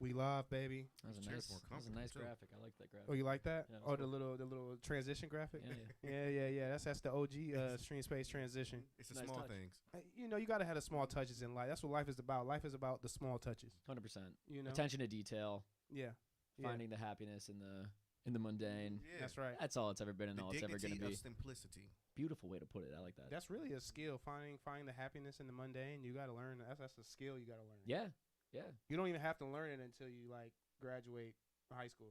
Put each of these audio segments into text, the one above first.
We love, baby. That was a nice graphic. I like that graphic. Oh, you like that? Yeah, Oh, cool. the little transition graphic. Yeah. Yeah. That's the OG StreamSpace transition. It's the Nice small touch. things. You know, you gotta have the small touches in life. That's what life is about. Life is about the small touches. 100%. You know. Attention to detail. Yeah. Finding the happiness in the mundane. Yeah. That's right. That's all it's ever been and The all it's ever going dignity to be. of simplicity. Beautiful way to put it. I like that. That's really a skill. Finding the happiness in the mundane. You gotta learn. That's a skill you gotta learn. Yeah. You don't even have to learn it until you like graduate high school.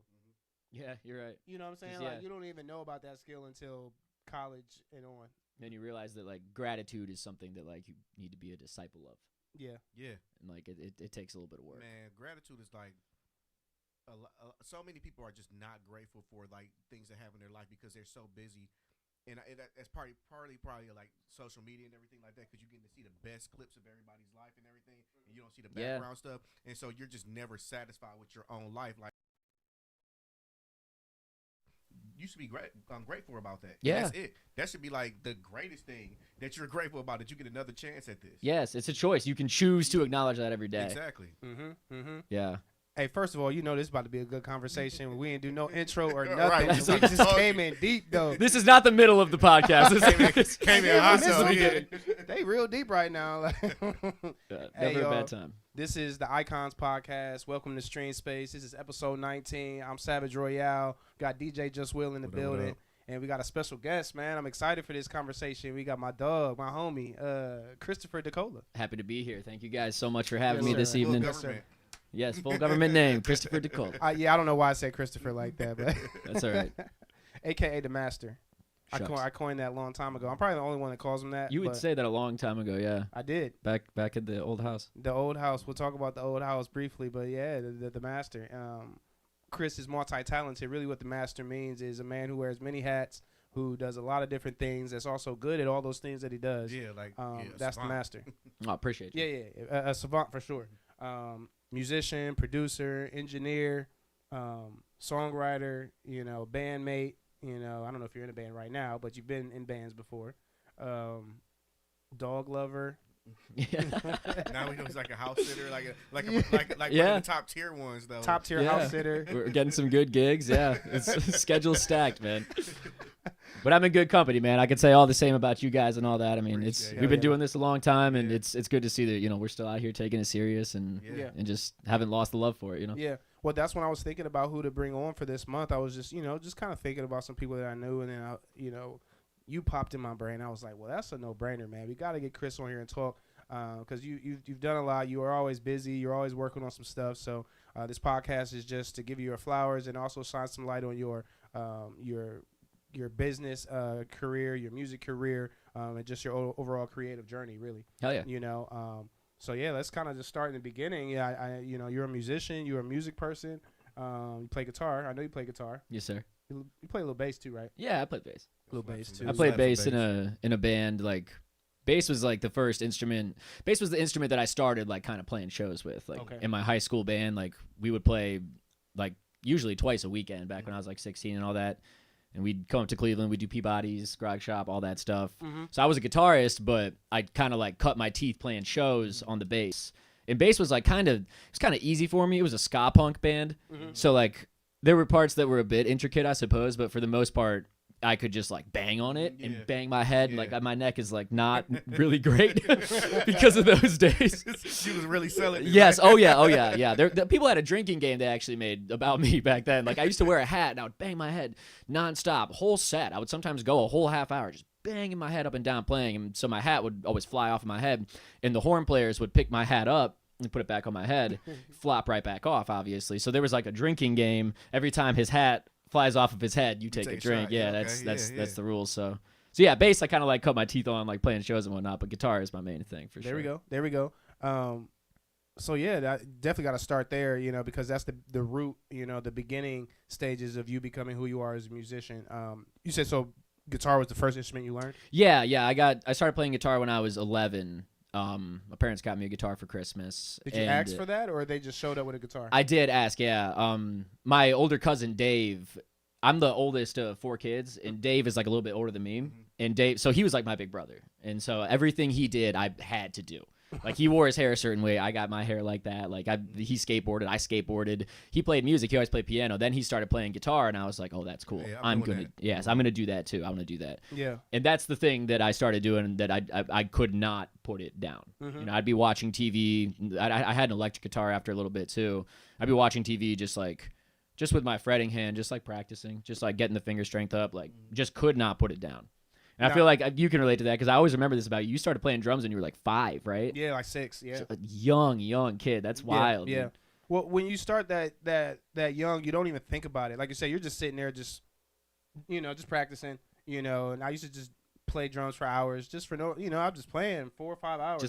Yeah, you're right. You know what I'm saying? Yeah. Like you don't even know about that skill until college and on. Then you realize that like gratitude is something that like you need to be a disciple of. Yeah. And like it takes a little bit of work. Man, gratitude is like so many people are just not grateful for like things that happen in their life because they're so busy, and that's partly probably like social media and everything like that because you get to see the best clips of everybody's life and everything, and you don't see the background stuff, and so you're just never satisfied with your own life. Like you should be grateful about that. Yeah, that's it. That should be like the greatest thing that you're grateful about, that you get another chance at this. Yes, it's a choice. You can choose to acknowledge that every day. Exactly. Yeah. Hey, first of all, you know this is about to be a good conversation. We ain't do no intro or nothing. Right. We just came in deep though. This is not the middle of the podcast. This Came in hot, so yeah. They real deep right now. never Hey, a y'all. bad time. This is the Icons Podcast. Welcome to StreamSpace. This is episode 19. I'm Savage Royale. Got DJ Just Will in the What up, building. what up? And we got a special guest, man. I'm excited for this conversation. We got my dog, my homie, Christopher Dicola. Happy to be here. Thank you guys so much for having Yes, me this sir. evening. Full government. Yes, full government name, Christopher Dicola. Yeah, I don't know why I said Christopher like that, but That's all right. AKA the Master. Shucks. I coined that a long time ago. I'm probably the only one that calls him that. You would but say that a long time ago, yeah. I did. Back at the old house. The old house. We'll talk about the old house briefly, but yeah, the Master. Chris is multi-talented. Really what the Master means is a man who wears many hats, who does a lot of different things, that's also good at all those things that he does. Yeah, like that's the savant. Master. Oh, appreciate you. Yeah. A savant for sure. Musician, producer, engineer, songwriter, bandmate. I don't know if you're in a band right now, but you've been in bands before. Dog lover. Now we know he's like a house sitter, like one of the top tier ones though. Top tier house sitter. We're getting some good gigs. Yeah, it's schedule stacked, man. But I'm in good company, man. I could say all the same about you guys and all that. I mean, we've been doing this a long time, and it's good to see that we're still out here taking it serious and just haven't lost the love for it. Yeah. Well, that's when I was thinking about who to bring on for this month. I was just kind of thinking about some people that I knew, and then you popped in my brain. I was like, well, that's a no-brainer, man. We got to get Chris on here and talk because you've done a lot. You are always busy. You're always working on some stuff. So this podcast is just to give you your flowers and also shine some light on your business career, your music career, and just your overall creative journey, really. Hell yeah. So yeah, let's kind of just start in the beginning. Yeah, you're a musician. You're a music person. You play guitar. I know you play guitar. Yes, sir. You play a little bass too, right? Yeah, I played bass. A little bass too. I played bass in a band. Like, bass was like the first instrument. Bass was the instrument that I started like kind of playing shows with. Like in my high school band, like we would play like usually twice a weekend back when I was like 16 and all that. And we'd come up to Cleveland, we'd do Peabody's, Grog Shop, all that stuff. So I was a guitarist, but I kind of like cut my teeth playing shows on the bass. And bass was like kind of easy for me. It was a ska punk band. So like there were parts that were a bit intricate, I suppose, but for the most part, I could just like bang on it and bang my head. Like my neck is like not really great because of those days. She was really selling it. Yes. Oh yeah. People had a drinking game they actually made about me back then. Like I used to wear a hat and I would bang my head nonstop, whole set. I would sometimes go a whole half hour just banging my head up and down playing. And so my hat would always fly off of my head, and the horn players would pick my hat up and put it back on my head, flop right back off, obviously. So there was like a drinking game. Every time his hat flies off of his head, you take a drink. Shot. Yeah, that's the rules. So yeah, bass I kind of like cut my teeth on like playing shows and whatnot, but guitar is my main thing for sure. There we go. So yeah, that definitely got to start there, because that's the root, the beginning stages of you becoming who you are as a musician. You said so. Guitar was the first instrument you learned? Yeah. I started playing guitar when I was 11. My parents got me a guitar for Christmas. Did you ask for that, or they just showed up with a guitar? I did ask, yeah. My older cousin Dave, I'm the oldest of 4 kids, and Dave is like a little bit older than me. And Dave, so he was like my big brother, and so everything he did, I had to do. Like he wore his hair a certain way. I got my hair like that. Like he skateboarded. I skateboarded. He played music. He always played piano. Then he started playing guitar, and I was like, oh, that's cool. Yeah, I'm gonna do that too. I'm gonna do that. Yeah. And that's the thing that I started doing that I could not put it down. You know, I'd be watching TV. I had an electric guitar after a little bit too. I'd be watching TV just with my fretting hand, just like practicing, just like getting the finger strength up. Like just could not put it down. And I feel like you can relate to that because I always remember this about you. You started playing drums when you were like 5, right? Yeah, like 6. Yeah, so a young kid. That's wild. Yeah. Well, when you start that young, you don't even think about it. Like you say, you're just sitting there, just practicing. And I used to just play drums for hours, just for I'm just playing 4 or 5 hours,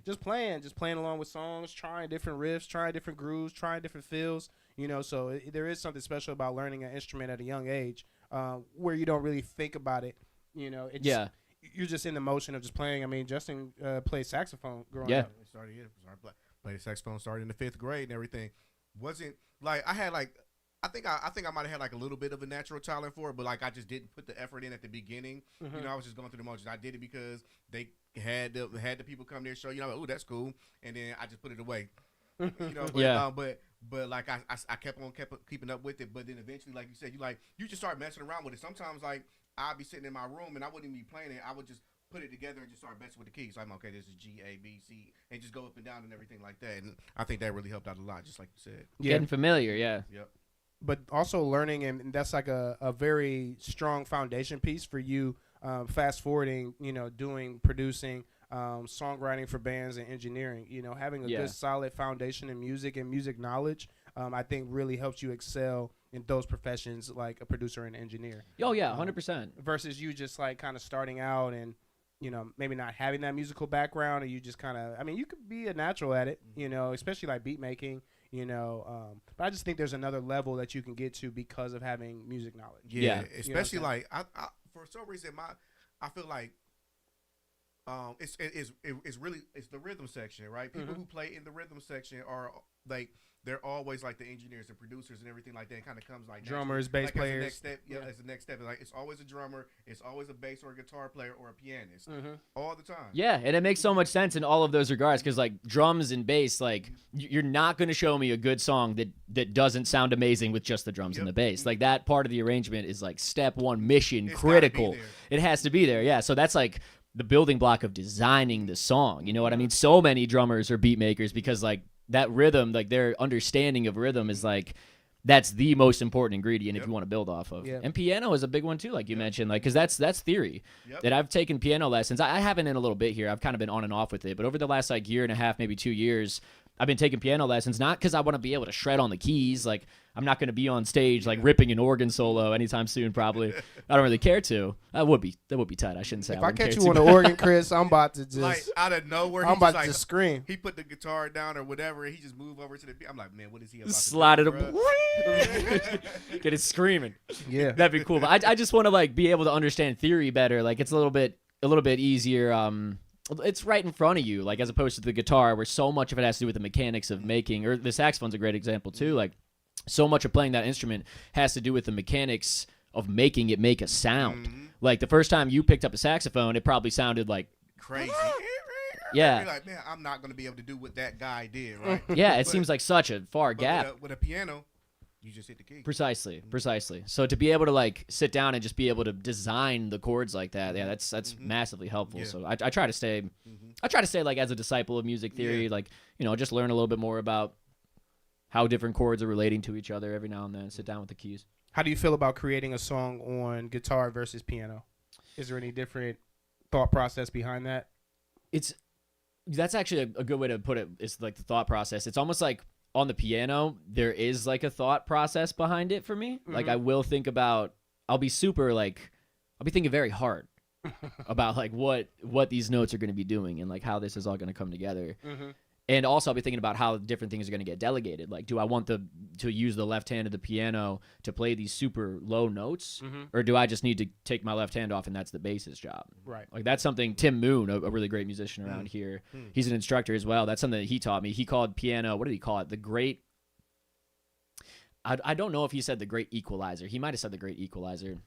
just playing along with songs, trying different riffs, trying different grooves, trying different feels. So there is something special about learning an instrument at a young age, where you don't really think about it. You're just in the motion of just playing. I mean, Justin played saxophone growing up. Played saxophone, started in the 5th grade and everything. Wasn't like I had like I think I might have had like a little bit of a natural talent for it, but like I just didn't put the effort in at the beginning. I was just going through the motions. I did it because they had the people come there show. Oh, that's cool, and then I just put it away. But like I kept keeping up with it. But then eventually, like you said, you just start messing around with it. Sometimes like I'd be sitting in my room and I wouldn't even be playing it. I would just put it together and just start messing with the keys. So I'm okay, this is G, A, B, C, and just go up and down and everything like that. And I think that really helped out a lot, just like you said. Yeah. Getting familiar, yeah. Yep. But also learning, and that's like a very strong foundation piece for you. Fast forwarding, doing producing, songwriting for bands and engineering. Having a good solid foundation in music and music knowledge, I think really helps you excel in those professions like a producer and engineer. Oh yeah, 100%. Versus you just like kind of starting out and maybe not having that musical background, or you just kind of, you could be a natural at it, especially like beat making. But I just think there's another level that you can get to because of having music knowledge. Yeah. Especially like I for some reason I feel like it's the rhythm section, right? People who play in the rhythm section are like they're always like the engineers and producers and everything like that. It kind of comes like drummers, bass players. As the next step, as the next step, it's always a drummer, it's always a bass or a guitar player or a pianist, all the time. Yeah, and it makes so much sense in all of those regards because like drums and bass, like you're not going to show me a good song that doesn't sound amazing with just the drums and the bass. Like that part of the arrangement is like step one, mission critical. It has to be there. Yeah, so that's like the building block of designing the song. You know what I mean? So many drummers are beat makers because like that rhythm, like their understanding of rhythm is like that's the most important ingredient if you want to build off of. And piano is a big one too, like you mentioned, like because that's theory. That I've taken piano lessons. I haven't in a little bit here. I've kind of been on and off with it, but over the last like year and a half, maybe 2 years, I've been taking piano lessons, not because I want to be able to shred on the keys. Like I'm not going to be on stage like ripping an organ solo anytime soon. Probably, I don't really care to. That would be tight. I shouldn't say. If I catch you on the organ, Chris, I'm about to just like out of nowhere. I'm about to scream. He put the guitar down or whatever, and he just moved over to the beat. I'm like, man, what is he about? Slide it up, get it screaming. Yeah, that'd be cool. But I just want to like be able to understand theory better. Like it's a little bit easier. It's right in front of you, like as opposed to the guitar, where so much of it has to do with the mechanics of making. Or the saxophone's a great example too. Like so much of playing that instrument has to do with the mechanics of making it make a sound. Like the first time you picked up a saxophone, it probably sounded like crazy. Yeah, you're like, man, I'm not gonna be able to do what that guy did, right? Yeah, it seems like such a far gap. With a piano, you just hit the key. Precisely. So to be able to like sit down and just be able to design the chords like that, yeah, that's massively helpful. So I try to stay, like as a disciple of music theory, like just learn a little bit more about how different chords are relating to each other every now and then. Sit down with the keys. How do you feel about creating a song on guitar versus piano? Is there any different thought process behind that? That's actually a good way to put it. It's like the thought process. It's almost like on the piano, there is like a thought process behind it for me. Like I will think about, I'll be thinking very hard about like what these notes are going to be doing and like how this is all going to come together. And also I'll be thinking about how different things are going to get delegated. Like, do I want to use the left hand of the piano to play these super low notes? Or do I just need to take my left hand off and that's the bass's job? Right. Like that's something Tim Moon, a really great musician around here, he's an instructor as well. That's something that he taught me. He called piano, what did he call it? The great, I don't know if he said the great equalizer. He might have said the great equalizer.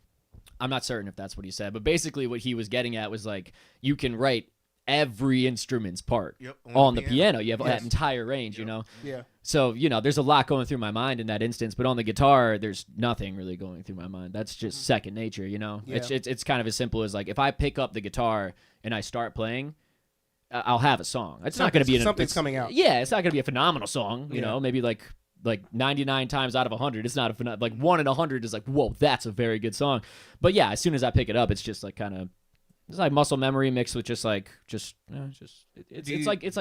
I'm not certain if that's what he said. But basically what he was getting at was like, you can write every instrument's part. Yep, on the piano. You have that entire range, Yep. you know? Yeah. So, you know, there's a lot going through my mind in that instance, but on the guitar, there's nothing really going through my mind. That's just second nature, you know? Yeah. It's kind of as simple as, like, if I pick up the guitar and I start playing, I'll have a song. It's not going to be something's coming out. Yeah, it's not going to be a phenomenal song, you know? Maybe like 99 times out of 100, it's not like 1 in 100 is like, whoa, that's a very good song. But yeah, as soon as I pick it up, it's just like kind of, it's like muscle memory mixed with it's like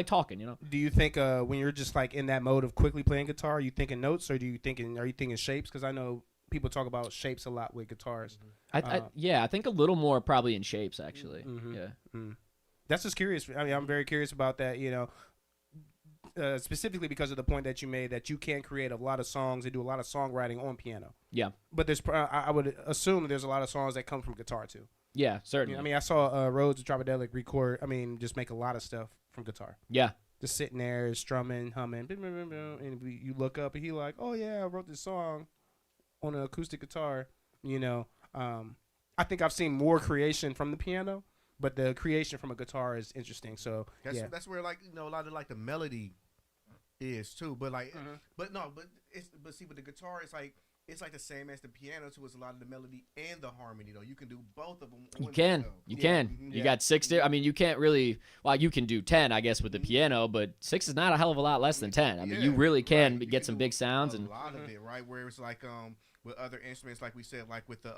talking, you know. Do you think when you're just like in that mode of quickly playing guitar, are you thinking notes or are you thinking shapes? Because I know people talk about shapes a lot with guitars. I think a little more probably in shapes actually. That's just curious. I mean, I'm very curious about that. You know, specifically because of the point that you made that you can create a lot of songs and do a lot of songwriting on piano. Yeah, but there's I would assume there's a lot of songs that come from guitar too. Yeah, certainly. You know, I mean, I saw Rhodes Dropodelic record. I mean, just make a lot of stuff from guitar. Yeah, just sitting there strumming, humming, and you look up and he like, oh yeah, I wrote this song on an acoustic guitar. You know, I think I've seen more creation from the piano, but the creation from a guitar is interesting. So that's where like a lot of like the melody is too. But like, but see, with the guitar, it's like the same as the piano too. It's a lot of the melody and the harmony though. You can do both of them. You can. You got 6. I mean, you can't really. Well, you can do 10, I guess, with the piano, but 6 is not a hell of a lot less than 10. I mean, you really can get some big sounds and a lot of it, right? Where it's like with other instruments, like we said, like with the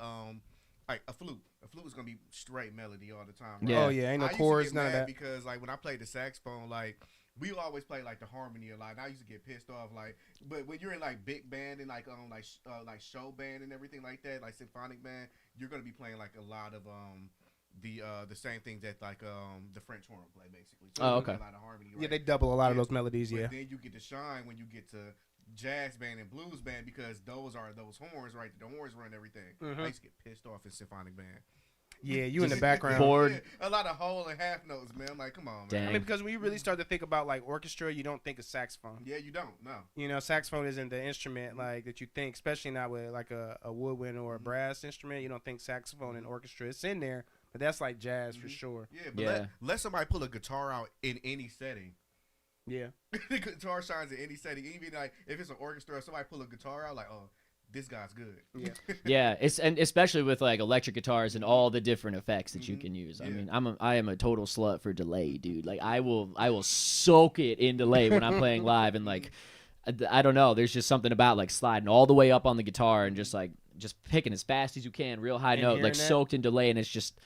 like a flute. A flute is gonna be straight melody all the time. Right? Yeah. Oh yeah, ain't no chords, none of that. Because like when I played the saxophone, like we always play like the harmony a lot. And I used to get pissed off, like, but when you're in like big band and like like show band and everything like that, like symphonic band, you're gonna be playing like a lot of the same things that like the French horn play basically. So okay. A lot of harmony. Right? Yeah, they double a lot of those melodies. But yeah. Then you get to shine when you get to jazz band and blues band because those are those horns, right? The horns run everything. I used to get pissed off in symphonic band. Yeah, you in the background. A lot of whole and half notes, man. I'm like, come on, man. Dang. I mean, because when you really start to think about like orchestra, you don't think of saxophone. Yeah, you don't. No. You know, saxophone isn't the instrument like that you think, especially not with like a woodwind or a brass instrument. You don't think saxophone and orchestra. It's in there, but that's like jazz for sure. Yeah, but let somebody pull a guitar out in any setting. Yeah. The guitar shines in any setting. Even like if it's an orchestra, somebody pull a guitar out, like, oh, this guy's good. Yeah. Yeah, and especially with like electric guitars and all the different effects that you can use. I mean, I am a total slut for delay, dude. Like I will soak it in delay when I'm playing live, and like I don't know, there's just something about like sliding all the way up on the guitar and just picking as fast as you can, real high note, like soaked in delay, and it's just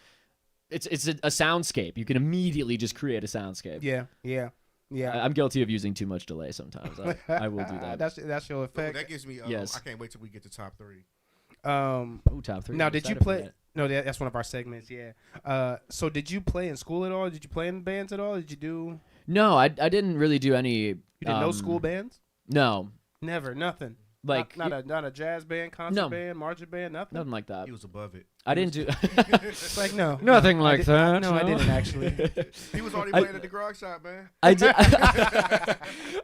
it's a soundscape. You can immediately just create a soundscape. Yeah. Yeah, I'm guilty of using too much delay sometimes. I will do that. That's your effect. That gives me. Yes. I can't wait till we get to top 3. Top 3. Now, did you play? No, that's one of our segments. Yeah. So, did you play in school at all? Did you play in bands at all? Did you do? No, I didn't really do any. You did no school bands? No. Never. Nothing. Like not a jazz band, concert band, marching band, nothing like that. He was above it. I didn't do. It's like no, nothing like that. No, I didn't actually. He was already playing at the garage shop, man. I did.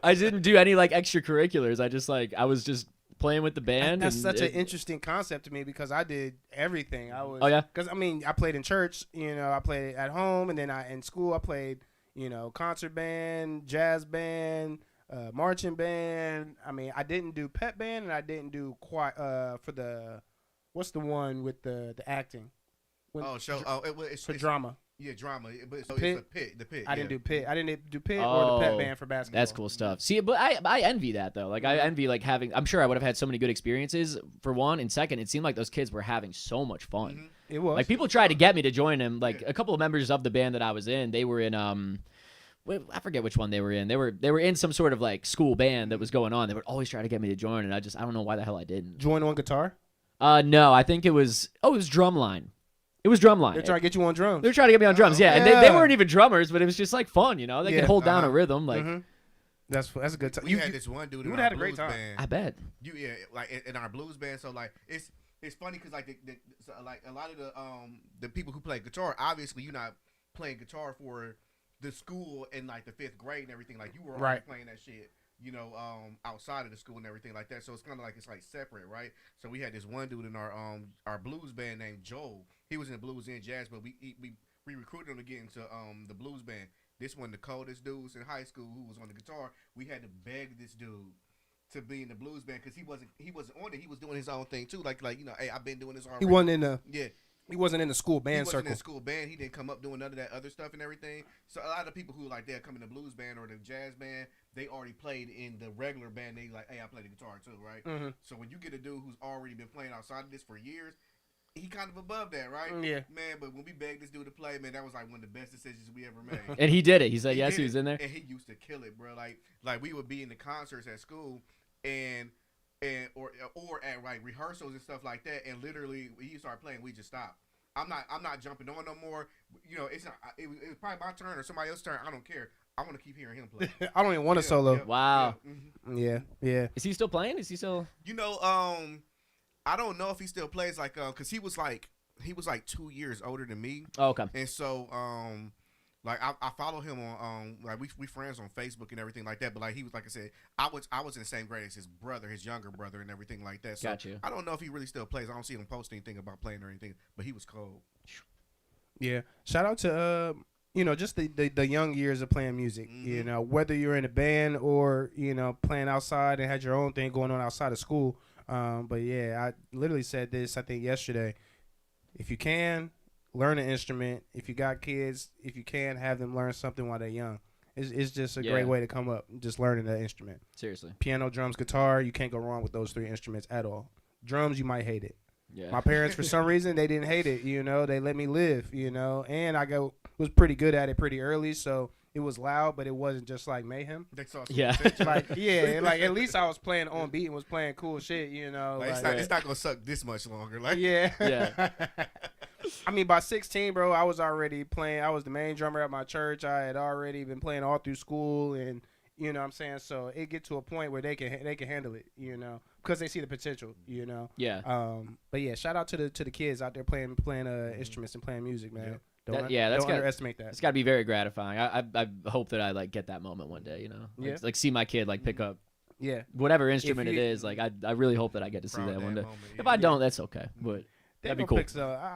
I didn't do any like extracurriculars. I was just playing with the band. That's such an interesting concept to me because I did everything. I was. Oh yeah. Because I mean, I played in church. You know, I played at home, and then in school I played. You know, concert band, jazz band. Marching band. I mean, I didn't do pep band, and I didn't do for the what's the one with the acting? It's drama. Yeah, drama. But it's the pit. I didn't do pit. I didn't do pit or the pep band for basketball. That's cool stuff. See, but I envy that though. Like I envy like having. I'm sure I would have had so many good experiences for one, and second, it seemed like those kids were having so much fun. It was like people tried to get me to join them. Like a couple of members of the band that I was in, they were in I forget which one they were in. They were in some sort of like school band that was going on. They would always try to get me to join, and I don't know why the hell I didn't. Join on guitar? No, I think it was drumline. It was drumline. They're trying to get you on drums. They're trying to get me on drums, yeah. And they weren't even drummers, but it was just like fun, you know. They could hold down a rhythm, like. That's a good time. You had this one dude. You would have had a great time. Band. I bet. Like in our blues band. So like it's funny because like like a lot of the people who play guitar, obviously you're not playing guitar for the school in like the 5th grade and everything. Like you were already playing that shit, you know, outside of the school and everything like that. So it's kind of like it's like separate, right? So we had this one dude in our blues band named Joel. He was in blues and jazz, but we recruited him to get into the blues band. this one of the coldest dudes in high school who was on the guitar. We had to beg this dude to be in the blues band because he wasn't on it. He was doing his own thing too. Like hey, I've been doing this already. He wasn't in the yeah. He wasn't in the school band he wasn't circle. in the school band. He didn't come up doing none of that other stuff and everything. So a lot of people who like they'll come in the blues band or the jazz band, they already played in the regular band. They like, hey, I play the guitar too, right? Mm-hmm. So when you get a dude who's already been playing outside of this for years, he kind of above that, right? Yeah. Man, but when we begged this dude to play, man, that was like one of the best decisions we ever made. And he did it. He said yes, he was in there. And he used to kill it, bro. Like we would be in the concerts at school and or at like rehearsals and stuff like that, and literally he started playing, we just stopped. I'm not jumping on no more. You know, it's not. It was probably my turn or somebody else's turn. I don't care. I want to keep hearing him play. I don't even want a solo. Wow. Yeah. Is he still playing? Is he still? You know, I don't know if he still plays cause he was like 2 years older than me. Oh, okay. And so like I follow him on like we friends on Facebook and everything like that. But like he was, like I said, I was in the same grade as his brother, his younger brother, and everything like that. So Got you. I don't know if he really still plays. I don't see him post anything about playing or anything. But he was cold. Yeah. Shout out to just the young years of playing music. Mm-hmm. You know, whether you're in a band or playing outside and had your own thing going on outside of school. But yeah, I literally said this I think yesterday. If you can, learn an instrument. If you got kids, if you can, have them learn something while they're young. It's just a great way to come up, just learning the instrument. Seriously. Piano, drums, guitar, you can't go wrong with those 3 instruments at all. Drums, you might hate it. Yeah. My parents, for some reason, they didn't hate it. They let me live, and I was pretty good at it pretty early, so it was loud, but it wasn't just like mayhem. Yeah. Like at least I was playing on beat and was playing cool shit, it's not gonna suck this much longer. Like yeah. I mean, by 16, bro, I was already playing. I was the main drummer at my church. I had already been playing all through school, and you know what I'm saying. So it get to a point where they can handle it, because they see the potential, Yeah. But yeah, shout out to the kids out there playing instruments and playing music, man. Yeah. Don't underestimate that. It's got to be very gratifying. I hope that I like get that moment one day. Like see my kid like pick up. Yeah. Whatever instrument it is, like I really hope that I get to see that one day. Moment, if I don't, that's okay. But that'd be cool.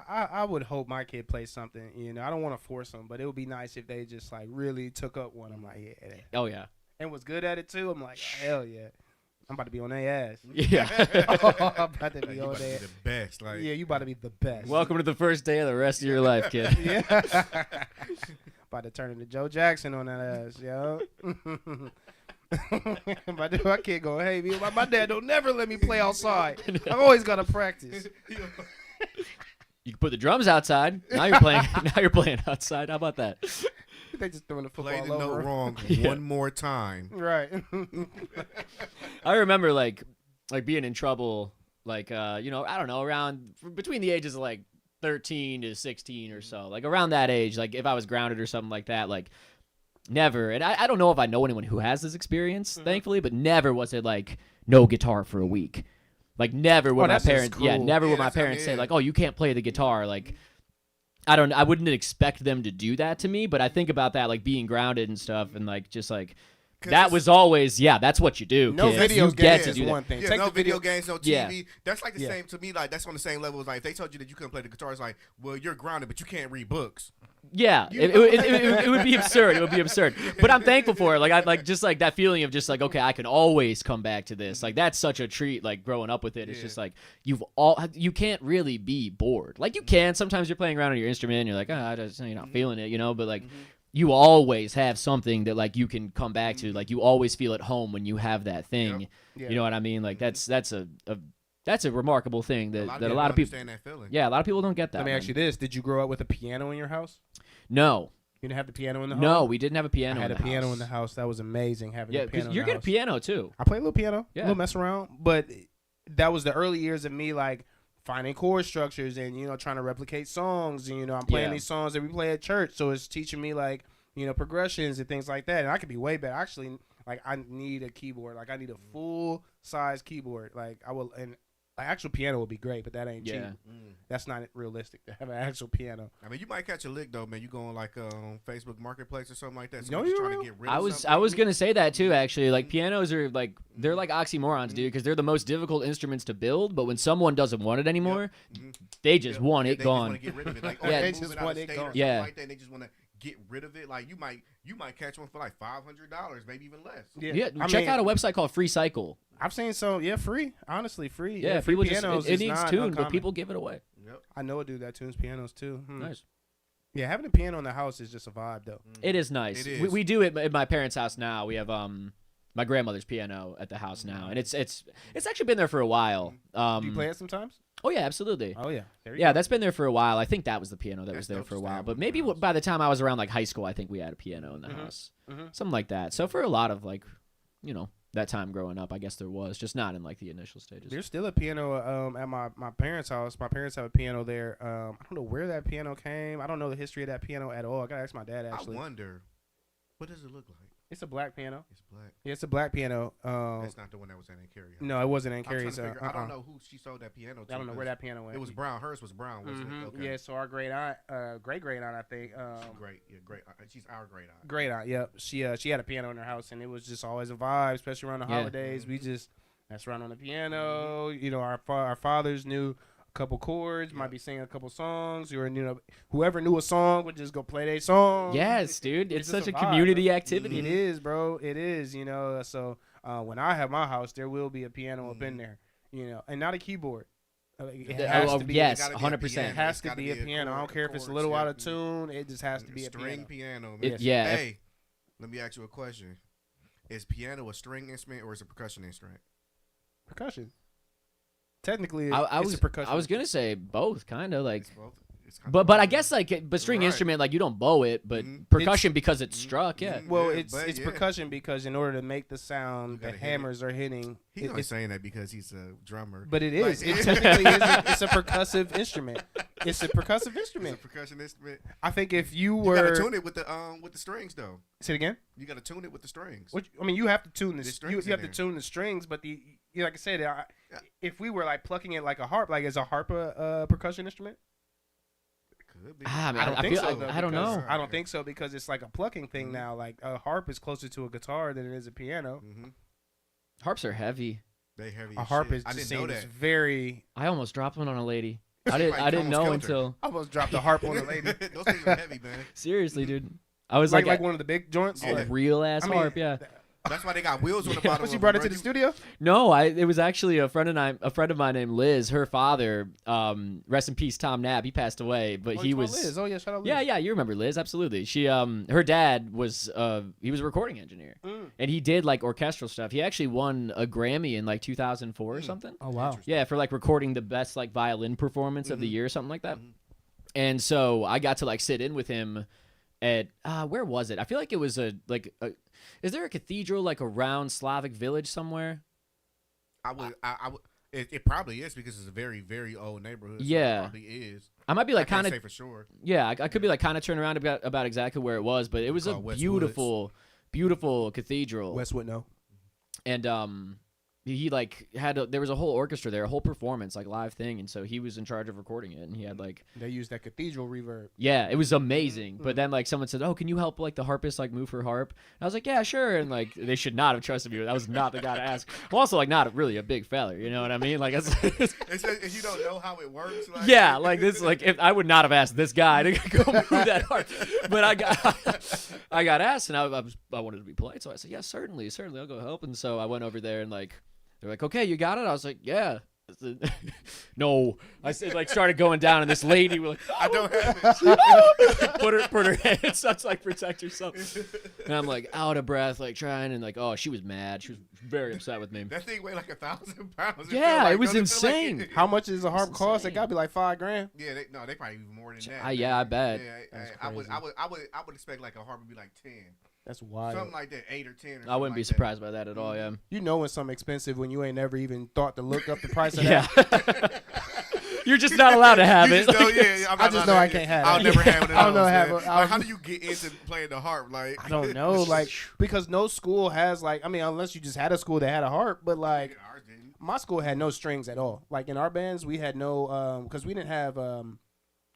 I would hope my kid plays something. I don't want to force them, but it would be nice if they just like really took up one. I'm like, yeah. Oh yeah. And was good at it too. I'm like, hell yeah. I'm about to be on their ass. Yeah. I'm about to be on their ass. The best. Like, yeah, you about to be the best. Welcome to the first day of the rest of your life, kid. Yeah. About to turn into Joe Jackson on that ass, yo. My kid going, hey, my dad don't never let me play outside. I always got to practice. You can put the drums outside. Now you're playing. Now you're playing outside. How about that? They just throwing the football play the over. note wrong one more time. Right. I remember like being in trouble, like I don't know, around between the ages of like 13 to 16 or so, like around that age, like if I was grounded or something like that, like never. And I don't know if I know anyone who has this experience, thankfully, but never was it like no guitar for a week. Like never would my parents, cool. Never would my parents say like, oh, you can't play the guitar, like. I wouldn't expect them to do that to me, but I think about that, like being grounded and stuff, and like just like that was always, that's what you do. No kids. video you games get to is do one that. thing. Yeah, no video games, no TV. Yeah. That's like the same to me. Like that's on the same level as like if they told you that you couldn't play the guitar, it's like, well, you're grounded, but you can't read books. Yeah, it would be absurd. It would be absurd. But I'm thankful for it. Like I like just like that feeling of just like, okay, I can always come back to this. Like that's such a treat. Like growing up with it, it's just like you can't really be bored. Like you can sometimes you're playing around on your instrument, and you're like, you're not feeling it, But like you always have something that like you can come back to. Like you always feel at home when you have that thing. Yep. Yeah. You know what I mean? Like that's a remarkable thing that a lot of people understand that feeling. Yeah, a lot of people don't get that. Let me ask you this: did you grow up with a piano in your house? No. You didn't have the piano in the house? No, we didn't have a piano. I had a piano in the house. That was amazing having a piano in the house. You're good at piano too. I play a little piano, a little mess around, but that was the early years of me like finding chord structures and trying to replicate songs. And I'm playing these songs that we play at church, so it's teaching me like progressions and things like that. And I could be way better. Actually, like I need a keyboard. Like I need a full size keyboard. Like I will and. An actual piano would be great, but that ain't cheap. That's not realistic to have an actual piano. I mean, you might catch a lick though, man. You go on like Facebook Marketplace or something like that. No, you're trying to get rid I of was gonna say that too. Actually, like pianos are like they're like oxymorons, dude, because they're the most difficult instruments to build. But when someone doesn't want it anymore, they just want it gone. They just want to get rid of it. Like, they just want it gone. Like that, and they just want to get rid of it, like you might catch one for like $500, maybe even less. Yeah. Check out a website called Free Cycle. I've seen free. Honestly, free. Yeah, free pianos. It needs tuned, but people give it away. Yep. I know a dude that tunes pianos too. Nice. Yeah, having a piano in the house is just a vibe, though. It is nice. It is. We do it at my parents' house now. We have my grandmother's piano at the house now, and it's actually been there for a while. Do you play it sometimes? Oh yeah, absolutely. Oh yeah. Yeah, that's been there for a while. I think that was the piano that was That's there dope for a to while. have But in the maybe house. by the time I was around like high school, I think we had a piano in the house, something like that. So for a lot of like, that time growing up, I guess there was, just not in like the initial stages. There's still a piano at my parents' house. My parents have a piano there. I don't know where that piano came. I don't know the history of that piano at all. I gotta ask my dad actually. I wonder, what does it look like? It's a black piano. It's black. Yeah, it's a black piano. That's not the one that was at Carrie. No, it wasn't in I'm trying to Carrie's. figure- I don't know who she sold that piano to. I don't know where that piano went. It was brown. Hers was brown, wasn't it? Okay. Yeah, so our great aunt, great aunt, I think. Great. Yeah, great. She's our great aunt. Great aunt. Yep. She had a piano in her house, and it was just always a vibe, especially around the holidays. We just mess around on the piano. Our fathers knew a couple chords, might be singing a couple songs, or whoever knew a song would just go play their song. Yes, dude. It's just such a vibe, community bro. activity. It is, bro. It is. So when I have my house, there will be a piano up in there. And not a keyboard. It has to be. Yes, It gotta be a 100%. piano. It has It's to gotta be a piano. I don't care if it's a little out of tune. It just has to be a string piano. piano. Man. Yeah. Hey, let me ask you a question. Is piano a string instrument or is it a percussion instrument? Percussion. Technically, I it's a percussion. I was gonna say both, kind of like. It's both. It's kinda But I both. guess but string Right. instrument, like you don't bow it, but Mhm. percussion because it's struck. Yeah. Well, Yeah, it's but yeah. percussion because in order to make the sound, You the gotta hit hammers are hitting. He's only saying that because he's a drummer. But it is. Like- It technically is. It's a percussive instrument. It's a percussive It's a instrument. percussion instrument. I think if you You were gotta tune it with the strings though. say it again. You gotta tune it with the strings. You have to tune The you strings have in to there. tune the strings, but like I said, Yeah. if we were like plucking it like a harp, like is a harp a percussion instrument? Could be. Man, I don't I think feel- so. I- though, I don't because- know. I don't think so because it's like a plucking thing Mhm. now. Like a harp is closer to a guitar than it is a piano. Mm-hmm. Harps are heavy. They heavy. A as harp shit. is I just didn't know seems that. very. I almost dropped one on a lady. She I didn't almost know killed her. until I almost dropped a harp on the lady. Those things are heavy, man. seriously, dude. I was like like one of the big joints. Yeah. a real ass I mean, harp. Yeah. That's why they got wheels on the bottom. What, you of brought them, it to bro. the studio? No, it was actually a friend of mine named Liz. Her father, rest in peace, Tom Knapp. He passed away, but he was. Liz. Oh yeah, shout out Liz. Yeah, you remember Liz? Absolutely. She, her dad was, he was a recording engineer, and he did like orchestral stuff. He actually won a Grammy in like 2004 or something. Oh wow. Yeah, for like recording the best like violin performance of the year or something like that. Mhm. And so I got to like sit in with him at where was it? I feel like it was is there a cathedral like around Slavic Village somewhere? I would. It probably is because it's a very, very old neighborhood. So Yeah. it probably is. I might be I like can't kind say of for sure. yeah, I could be like kind of turning around about exactly where it was, but it was a Called West beautiful cathedral. Westwood, no. And he like there was a whole orchestra there, a whole performance, like live thing, and so he was in charge of recording it, and he had like They used that cathedral reverb. yeah, it was amazing. But then like someone said, "Oh, can you help like the harpist like move her harp?" And I was like, "Yeah, sure." And like they should not have trusted me. That was not the guy to ask. I'm also like not really a big fella, you know what I mean? Like it's, If you don't know how it works. Like, yeah, like this like if I would not have asked this guy to go move that harp, but I got asked, and I wanted to be polite, so I said, "Yeah, certainly, I'll go help." And so I went over there, and like they're like, "Okay, you got it." I was like, "Yeah." I said, no, I said like started going down, and this lady was like, I don't have it. put her hands up to like protect herself, and I'm like out of breath, like trying, and like she was mad, she was very upset with me. That thing weighed like 1,000 pounds. Yeah, it was insane. Like How much does a harp It's cost? It insane. gotta be like $5,000. Yeah, they probably even more than that. Yeah, I bet. Yeah, That's I would crazy. expect like a harp would be like 10, That's wild. something like that, 8 or 10. Or I something wouldn't be like surprised by that at all. Yeah. You know when something expensive when you ain't never even thought to look up the price of Yeah. that. You're just not allowed to have You it. just know, Like, yeah, I'm I not just allowed know to- I can't have I'll it. never have one of I don't know those, how man. to- Like, how do you get into playing the harp? Like I don't know, like because no school has like unless you just had a school that had a harp, but like ours didn't. my school had no strings at all. Like in our bands, we had no because we didn't have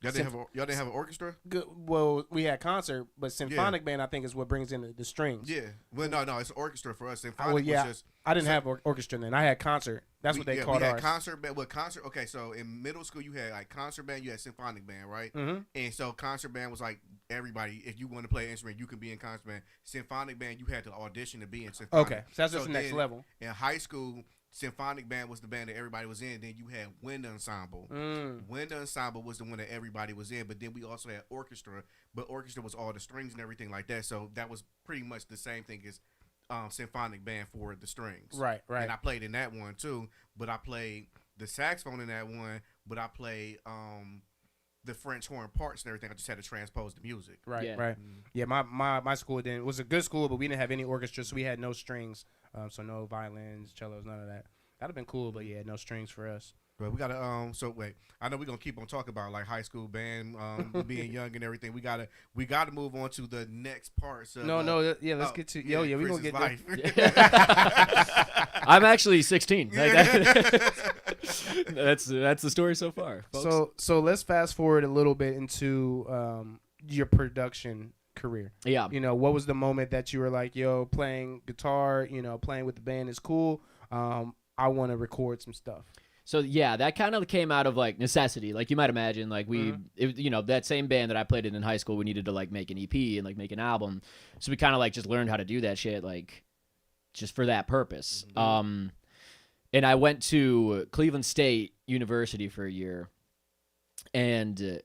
Y'all didn't have an orchestra? Good. Well, we had concert, but symphonic band I think is what brings in the strings. Yeah. Well, no, it's orchestra for us. Symphonic was just. I didn't have orchestra then. I had concert. That's what they called we had ours. Concert band. Well, concert. Okay, so in middle school you had like concert band, you had symphonic band, right? Mm-hmm. And so concert band was like everybody. If you want to play an instrument, you can be in concert band. Symphonic band, you had to audition to be in symphonic. Okay, so that's just the next level. In high school, symphonic band was the band that everybody was in. Then you had wind ensemble. Wind ensemble was the one that everybody was in. But then we also had orchestra. But orchestra was all the strings and everything like that. So that was pretty much the same thing as symphonic band for the strings. Right. And I played in that one too. But I played the saxophone in that one. But I played the French horn parts and everything. I just had to transpose the music. Right. Yeah. Right. Yeah. My school didn't. It was a good school, but we didn't have any orchestra, so we had no strings. So no violins, cellos, none of that. That'd have been cool, but yeah, no strings for us. But we gotta so wait. I know we're gonna keep on talking about like high school band, being young and everything. We gotta move on to the next part. So, let's get to we're gonna get life. I'm actually 16. That's the story so far, folks. So let's fast forward a little bit into your production career. Yeah. What was the moment that you were like, yo, playing guitar, playing with the band is cool. I want to record some stuff. So yeah, that kind of came out of like necessity. Like you might imagine, like that same band that I played in high school, we needed to like make an EP and like make an album. So we kind of like just learned how to do that shit, like just for that purpose. And I went to Cleveland State University for a year, and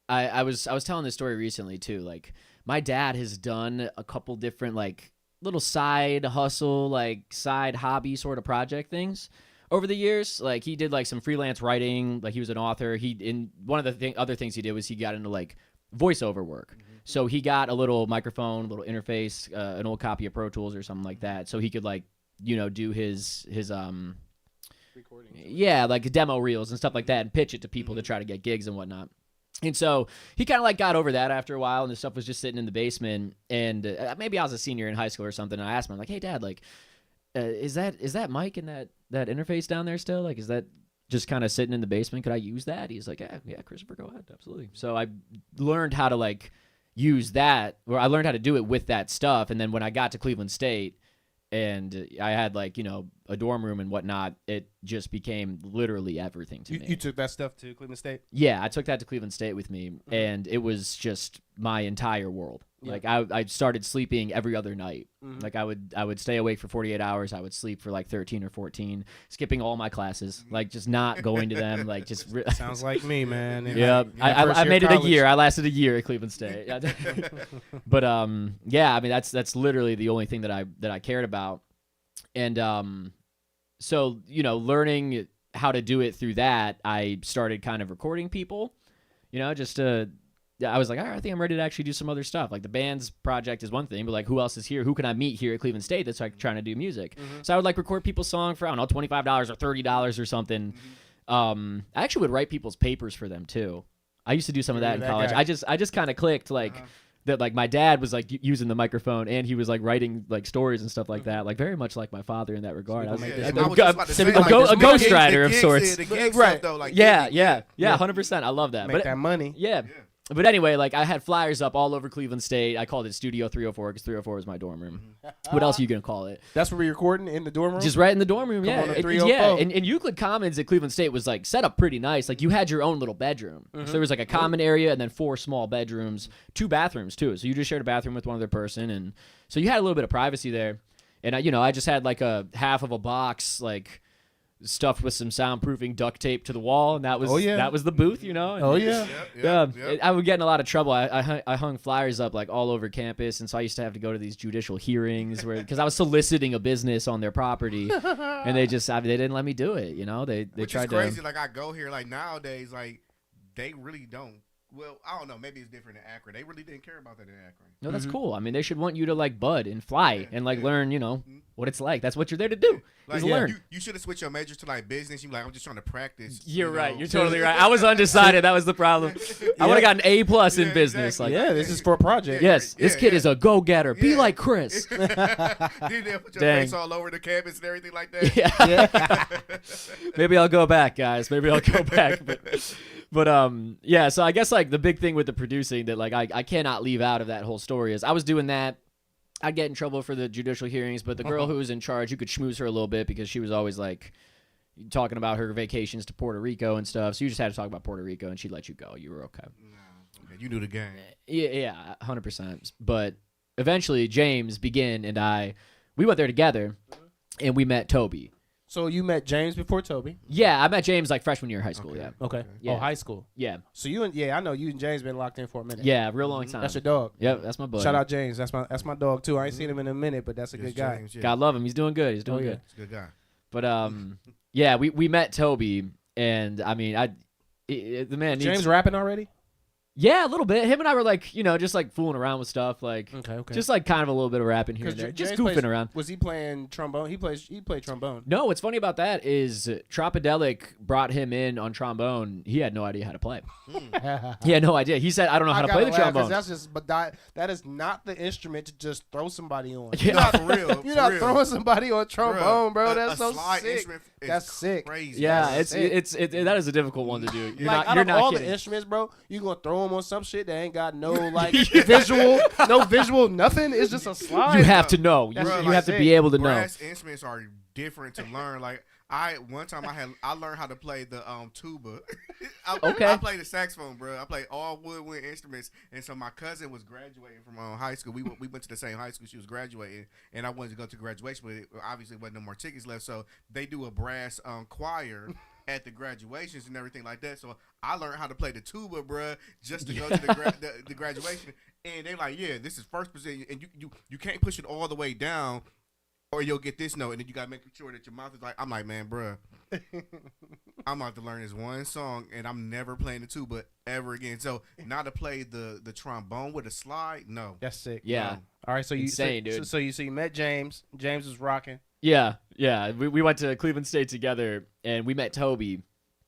I was telling this story recently too. Like my dad has done a couple different like little side hustle, like side hobby sort of project things over the years. Like he did like some freelance writing, like he was an author. One of the other things he did was he got into like voiceover work. So he got a little microphone, a little interface, an old copy of Pro Tools or something like that. So he could like, do his Recording. Yeah, like demo reels and stuff like that and pitch it to people to try to get gigs and whatnot. And so he kind of like got over that after a while, and the stuff was just sitting in the basement. And maybe I was a senior in high school or something. And I asked him, I'm like, hey, Dad, like, is that mic and that interface down there still? Like, is that just kind of sitting in the basement? Could I use that? He's like, yeah, Christopher, go ahead, absolutely. So I learned how to like use that, or I learned how to do it with that stuff. And then when I got to Cleveland State, and I had like, a dorm room and whatnot, it just became literally everything to me. You took that stuff to Cleveland State? Yeah, I took that to Cleveland State with me, and it was just my entire world. Yeah. Like I started sleeping every other night. Like I would stay awake for 48 hours. I would sleep for like 13 or 14, skipping all my classes, like just not going to them. Like just sounds like me, man. Yeah, I made it a year. I lasted a year at Cleveland State. But yeah, I mean that's literally the only thing that I cared about, and so learning how to do it through that, I started kind of recording people, just I was like, all right, I think I'm ready to actually do some other stuff. Like the band's project is one thing, but like who else is here? Who can I meet here at Cleveland State that's like trying to do music? So I would like record people's song for, I don't know, $25 or $30 or something. I actually would write people's papers for them too. I used to do some of that in college. Guy. I just kind of clicked like that. Like my dad was like using the microphone and he was like writing like stories and stuff like that. Like very much like my father in that regard. I was like a ghostwriter of sorts. Right. Yeah, 100%. I love that. Make that money. Yeah. But anyway, like I had flyers up all over Cleveland State. I called it Studio 304 because 304 was my dorm room. What else are you gonna call it? That's where we're recording, in the dorm room. Just right in the dorm room. Yeah, and Euclid Commons at Cleveland State was like set up pretty nice. Like you had your own little bedroom. So there was like a common area and then 4 small bedrooms, 2 bathrooms too. So you just shared a bathroom with one other person, and so you had a little bit of privacy there. And I just had like a half of a box like stuffed with some soundproofing duct tape to the wall, and that was that was the booth, And, I would get in a lot of trouble. I hung flyers up like all over campus, and so I used to have to go to these judicial hearings because I was soliciting a business on their property, and they didn't let me do it. They Which tried is crazy. to. Like I go here, like nowadays, like they really don't. Well, I don't know. Maybe it's different in Akron. They really didn't care about that in Akron. No, that's cool. I mean, they should want you to like bud and fly and like learn, what it's like. That's what you're there to do. Like, is learn. You should have switched your major to like business. You like, I'm just trying to practice. You're right. You're totally right. I was undecided. That was the problem. I would have gotten A+ in business. Exactly. Like, this is for a project. yes, this kid is a go-getter. Be like Chris. Then they'll put your face all over the campus and everything like that. Yeah. Maybe I'll go back, guys. Maybe I'll go back. But yeah. So I guess like the big thing with the producing that like I cannot leave out of that whole story is I was doing that. I'd get in trouble for the judicial hearings, but the girl who was in charge, you could schmooze her a little bit because she was always like talking about her vacations to Puerto Rico and stuff. So you just had to talk about Puerto Rico, and she'd let you go. You were okay. Okay, you knew the game. Yeah, 100%. But eventually, James, Begin, and we went there together, and we met Toby. So you met James before Toby? Yeah, I met James like freshman year of high school. Yeah. Okay. Yeah. Oh, high school. Yeah. So I know you and James been locked in for a minute. Yeah, real long time. That's your dog. Yep, that's my buddy. Shout out James. That's my dog too. I ain't seen him in a minute, but that's a good guy. James, yeah. God love him. He's doing good. He's doing good. He's a good guy. But yeah, we met Toby, and I mean, the man needs. James rapping already? Yeah, a little bit. Him and I were like, just like fooling around with stuff, like okay. just like kind of a little bit of rapping here and there, just goofing around. Was he playing trombone? He played trombone. No, what's funny about that is Tropodelic brought him in on trombone. He had no idea how to play. He had no idea. He said, "I don't know how to play the trombone." That is not the instrument to just throw somebody on. Yeah. You're not throwing somebody on trombone, bro. That's so sick. That's sick. Crazy. Yeah, that is a difficult one to do. You're like, not. You're not all kidding. The instruments, bro. You gonna throw them on some shit that ain't got no like visual, nothing. It's just a slide. You have to know. You have to be able to know. Brass instruments are different to learn. Like one time I learned how to play the tuba. I played the saxophone, bro. I played all woodwind instruments, and so my cousin was graduating from high school. We went to the same high school. She was graduating, and I wanted to go to graduation, but it obviously wasn't no more tickets left. So they do a brass choir at the graduations and everything like that. So I learned how to play the tuba, bruh, just to go to the graduation. And they like, yeah, this is first position, and you can't push it all the way down, or you'll get this note, and then you gotta make sure that your mouth is like. I'm like, man, bruh, I'm about to learn this one song, and I'm never playing the tuba ever again. So now to play the trombone with a slide, no, that's sick. Yeah. All right, so dude. So you met James. James was rocking. Yeah. We went to Cleveland State together, and we met Toby.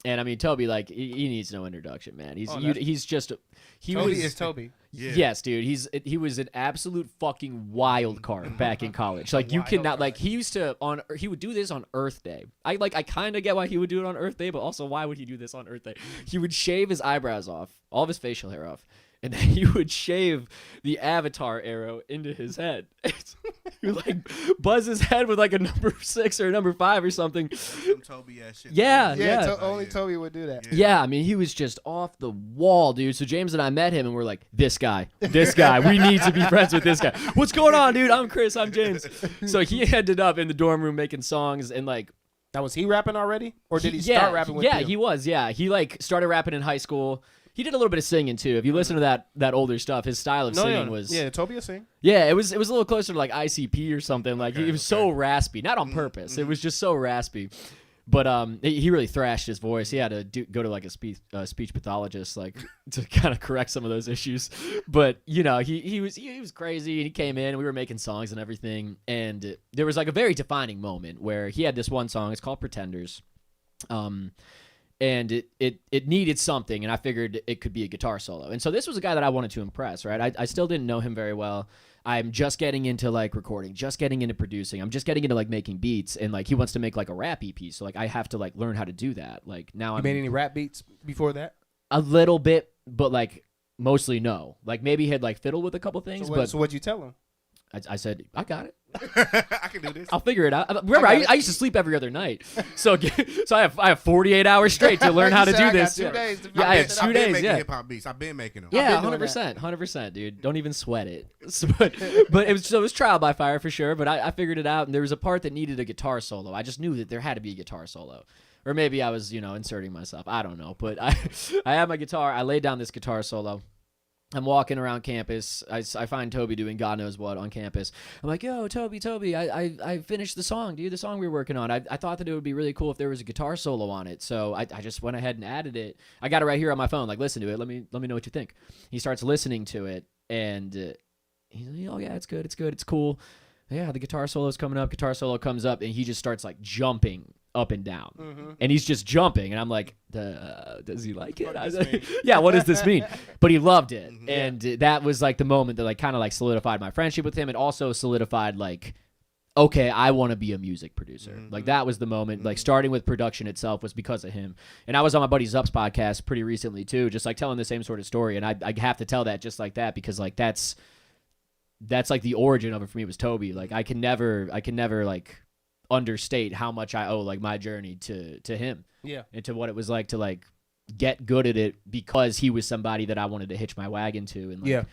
And I mean, Toby, like he needs no introduction, man. He's just Toby is Toby. Yeah. Yes, dude. He was an absolute fucking wild card back in college. Like you cannot like he would do this on Earth Day. I kind of get why he would do it on Earth Day, but also why would he do this on Earth Day? He would shave his eyebrows off, all of his facial hair off. And then he would shave the Avatar arrow into his head. He would like buzz his head with like a number 6 or a number 5 or something. Some Toby ass shit. Yeah. Only Toby would do that. Yeah, I mean, he was just off the wall, dude. So James and I met him, and we're like, this guy. We need to be friends with this guy. What's going on, dude? I'm Chris. I'm James. So he ended up in the dorm room making songs and like. Now, was he rapping already, or did he start rapping with you? Yeah, he was. Yeah, he like started rapping in high school. He did a little bit of singing too. If you listen to that older stuff, his style of singing was Toby will sing. Yeah, it was a little closer to like ICP or something. Like it was so raspy, not on purpose. Mm-hmm. It was just so raspy. But he really thrashed his voice. He had to go to like a speech pathologist like to kind of correct some of those issues. But he was crazy, and he came in, and we were making songs and everything. And there was like a very defining moment where he had this one song. It's called Pretenders. And it needed something, and I figured it could be a guitar solo. And so this was a guy that I wanted to impress, right? I still didn't know him very well. I'm just getting into like recording, just getting into producing. I'm just getting into like making beats, and like he wants to make like a rap EP. So like I have to like learn how to do that. Like now you made any rap beats before that? A little bit, but like mostly no. Like maybe he had like fiddled with a couple things. So what'd you tell him? I said, I got it. I can do this. I'll figure it out. Remember, I used to sleep every other night, so I have 48 hours straight to learn how to do this. I have 2 days. Yeah, hip hop beats. I've been making them. Yeah, 100%, dude. Don't even sweat it. But it was trial by fire for sure. But I figured it out, and there was a part that needed a guitar solo. I just knew that there had to be a guitar solo, or maybe I was inserting myself. I don't know, but I had my guitar. I laid down this guitar solo. I'm walking around campus. I find Toby doing God knows what on campus. I'm like, yo, Toby, I finished the song, dude, the song we were working on. I thought that it would be really cool if there was a guitar solo on it. So I just went ahead and added it. I got it right here on my phone. Like, listen to it. Let me know what you think. He starts listening to it, and he's like, oh, yeah, it's good. It's cool. yeah, the guitar solo's coming up. Guitar solo comes up, and he just starts like jumping up and down, and he's just jumping, and I'm like, does he like it? Yeah, what does this mean? But he loved it, and that was like the moment that like kind of like solidified my friendship with him, and also solidified like, okay, I want to be a music producer. Like that was the moment. Like starting with production itself was because of him. And I was on my buddy Zup's podcast pretty recently too, just like telling the same sort of story. And I have to tell that just like that because like that's like the origin of it for me was Toby. Like I can never like understate how much I owe like my journey to him. Yeah. And to what it was like to like get good at it because he was somebody that I wanted to hitch my wagon to. And like, yeah.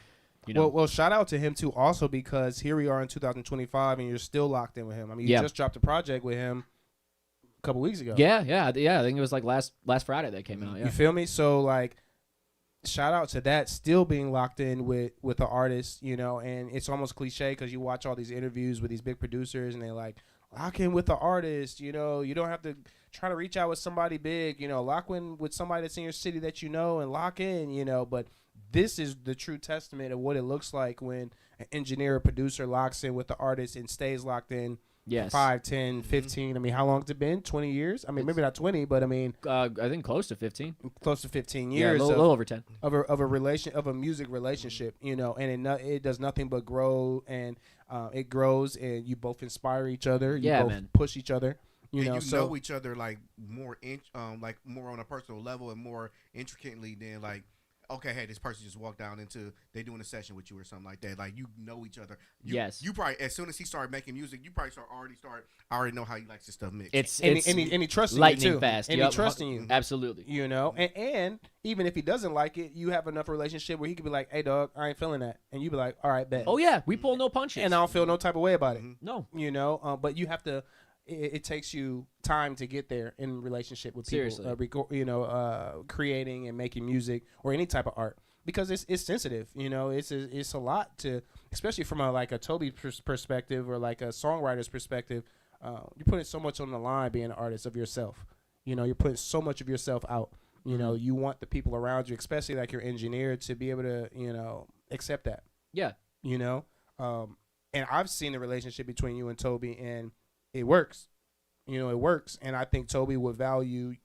You know? Well, shout out to him too, also because here we are in 2025, and you're still locked in with him. I mean, you just dropped a project with him a couple weeks ago. Yeah. I think it was like last Friday that came out. Yeah. You feel me? So like, shout out to that, still being locked in with the artist, you know. And it's almost cliche because you watch all these interviews with these big producers, and they're like, lock in with the artist, you know. You don't have to try to reach out with somebody big, you know. Lock in with somebody that's in your city that you know, and lock in, you know. But this is the true testament of what it looks like when an engineer or producer locks in with the artist and stays locked in. Yes. 5, 10, 15. I mean, how long has it been? 20 years? I mean, maybe not 20, but I mean, I think close to 15. Close to 15 years. Yeah, a little over 10. Of a music relationship, you know, and it does nothing but grow, and it grows, and you both inspire each other. You both push each other. You know each other like more like more on a personal level and more intricately than like, okay, hey, this person just walked down into they doing a session with you or something like that. Like you know each other. You probably as soon as he started making music, you probably already know how he likes his stuff mixed. It's and he trusts lightning you too. Fast. And he trusting you. Absolutely. You know, and even if he doesn't like it, you have enough relationship where he could be like, hey dog, I ain't feeling that, and you be like, all right, bet. Oh yeah, we pull no punches, and I don't feel no type of way about it. No, you know, but you have to. It takes you time to get there in relationship with people. Seriously. Creating and making music or any type of art. Because it's sensitive, you know, it's a lot to, especially from a Toby perspective or like a songwriter's perspective. You're putting so much on the line being an artist of yourself. You know, you're putting so much of yourself out. You know, you want the people around you, especially like your engineer, to be able to, you know, accept that. Yeah. You know, and I've seen the relationship between you and Toby, and it works. You know, it works, and I think Toby would value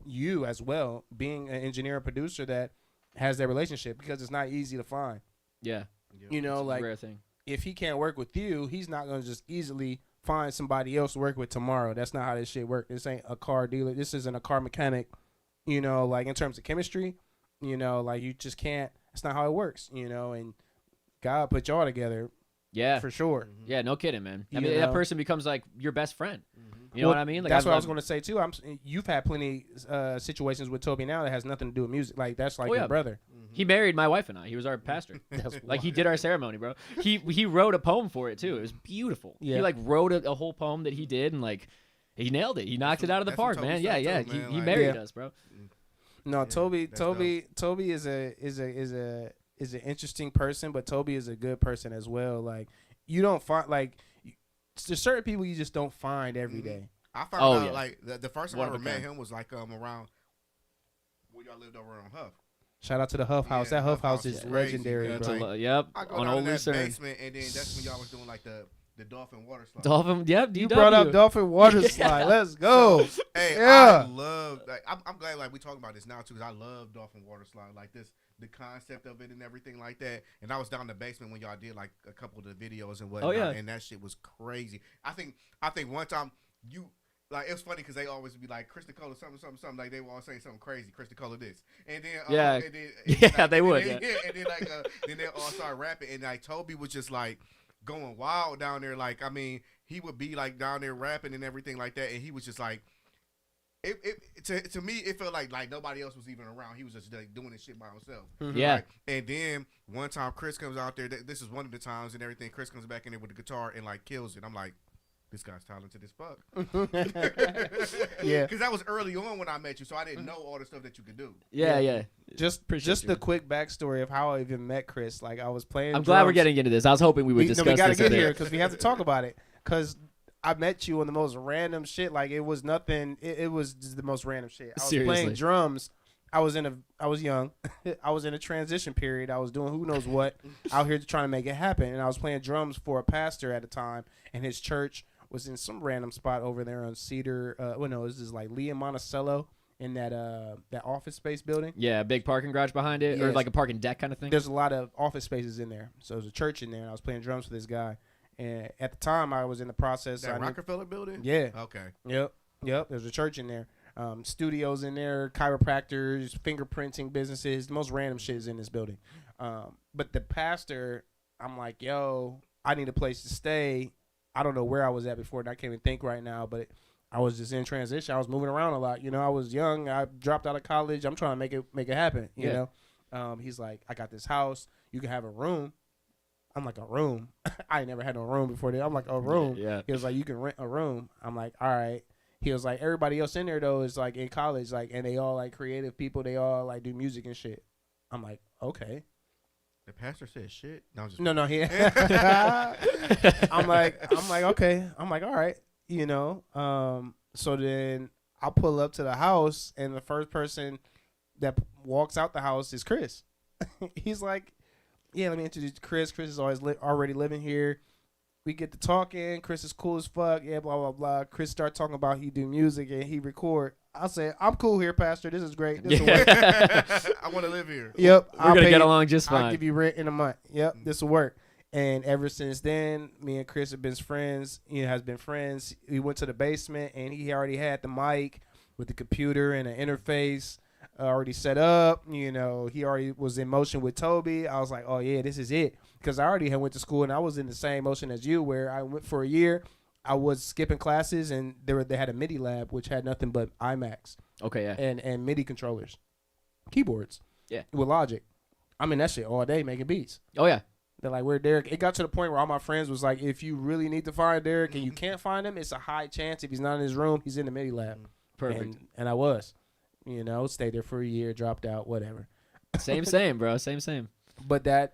you as well, being an engineer and producer that has that relationship, because it's not easy to find. Yeah. You know, it's like a rare thing. If he can't work with you, he's not going to just easily find somebody else to work with tomorrow. That's not how this shit works. This ain't a car dealer. This isn't a car mechanic, you know, like in terms of chemistry, you know, like you just can't, it's not how it works, you know, and God put y'all together. Yeah. For sure. Yeah, no kidding, man. I mean, that person becomes like your best friend. You know what I mean? Like, that's what I was going to say too. You've had plenty situations with Toby now that has nothing to do with music. Like that's like your brother. He married my wife and I. He was our pastor. Like he did our ceremony, bro. He wrote a poem for it too. It was beautiful. Yeah. He like wrote a whole poem that he did, and like he nailed it. He knocked it out of the park, man. Yeah. Too, he married us, bro. No, Toby is an interesting person, but Toby is a good person as well. Like you don't find there's certain people you just don't find every day. I found out like the first time I ever met him was like around where y'all lived over on Huff. Shout out to the Huff House. That Huff House is legendary, bro. Yep. I go on down Old to that Lucerne. basement, and then that's when y'all was doing like the dolphin water slide. Dolphin, yep. You brought up dolphin water slide. Let's go. So, hey, I love. Like, I'm glad like we talking about this now too, because I love dolphin water slide like this. The concept of it and everything like that. And I was down in the basement when y'all did like a couple of the videos and whatnot. Oh, yeah. And that shit was crazy. I think one time you like, it was funny because they always would be like Chris Dicola something like they were all saying something crazy. Chris Dicola this, and then they would. And then then they all start rapping, and like Toby was just like going wild down there. Like I mean, he would be like down there rapping and everything like that, and he was just like. To me, it felt like nobody else was even around. He was just like doing this shit by himself. Mm-hmm. Yeah. Like, and then one time Chris comes out there. This is one of the times and everything. Chris comes back in there with the guitar and like kills it. I'm like, this guy's talented as fuck. Yeah. Because that was early on when I met you, so I didn't know all the stuff that you could do. Yeah. Just the quick backstory of how I even met Chris. Like I was playing. I'm glad we're getting into this. I was hoping we would discuss this. We got to get today. here because we have to talk about it. Because I met you on the most random shit. Like it was nothing. It was just the most random shit. I was playing drums I was young. I was in a transition period. I was doing who knows what out here trying to make it happen. And I was playing drums for a pastor at the time, and his church was in some random spot over there on Cedar. This is like Lee and Monticello in that office space building. Yeah, a big parking garage behind it, or like a parking deck kind of thing. There's a lot of office spaces in there. So there's a church in there, and I was playing drums for this guy. And at the time, I was in the process. That Rockefeller building? Yeah. Okay. Yep. There's a church in there. Studios in there, chiropractors, fingerprinting businesses. The most random shit is in this building. But the pastor, I'm like, yo, I need a place to stay. I don't know where I was at before, and I can't even think right now, but I was just in transition. I was moving around a lot. I was young. I dropped out of college. I'm trying to make it happen, you know. He's like, I got this house. You can have a room. I'm like, a room? I ain't never had no room before that. I'm like, a room? Yeah. He was like, you can rent a room. I'm like, all right. He was like, everybody else in there, though, is like in college, like, and they all like creative people. They all like do music and shit. I'm like, okay. The pastor said shit. No, no. I'm like, okay. I'm like, all right. So then I pull up to the house, and the first person that walks out the house is Chris. He's like, yeah, let me introduce Chris. Chris is already living here. We get to talking. Chris is cool as fuck. Yeah, blah, blah, blah. Chris start talking about he do music and he record. I said, I'm cool here, Pastor. This is great. This will work. I want to live here. Yep. We're going to get along just fine. I'll give you rent in a month. Yep. This will work. And ever since then, me and Chris have been friends. Has been friends. We went to the basement, and he already had the mic with the computer and an interface already set up. He already was in motion with Toby. I was like, oh, yeah, this is it. Because I already had went to school, and I was in the same motion as you, where I went for a year. I was skipping classes, and they had a MIDI lab, which had nothing but iMacs. Okay, yeah. And MIDI controllers. Keyboards. Yeah. With Logic. I'm in that shit all day making beats. Oh, yeah. They're like, where Derek? It got to the point where all my friends was like, if you really need to find Derek and you can't find him, it's a high chance if he's not in his room, he's in the MIDI lab. Perfect. And I was. Stayed there for a year, dropped out, whatever. Same, bro. Same. But that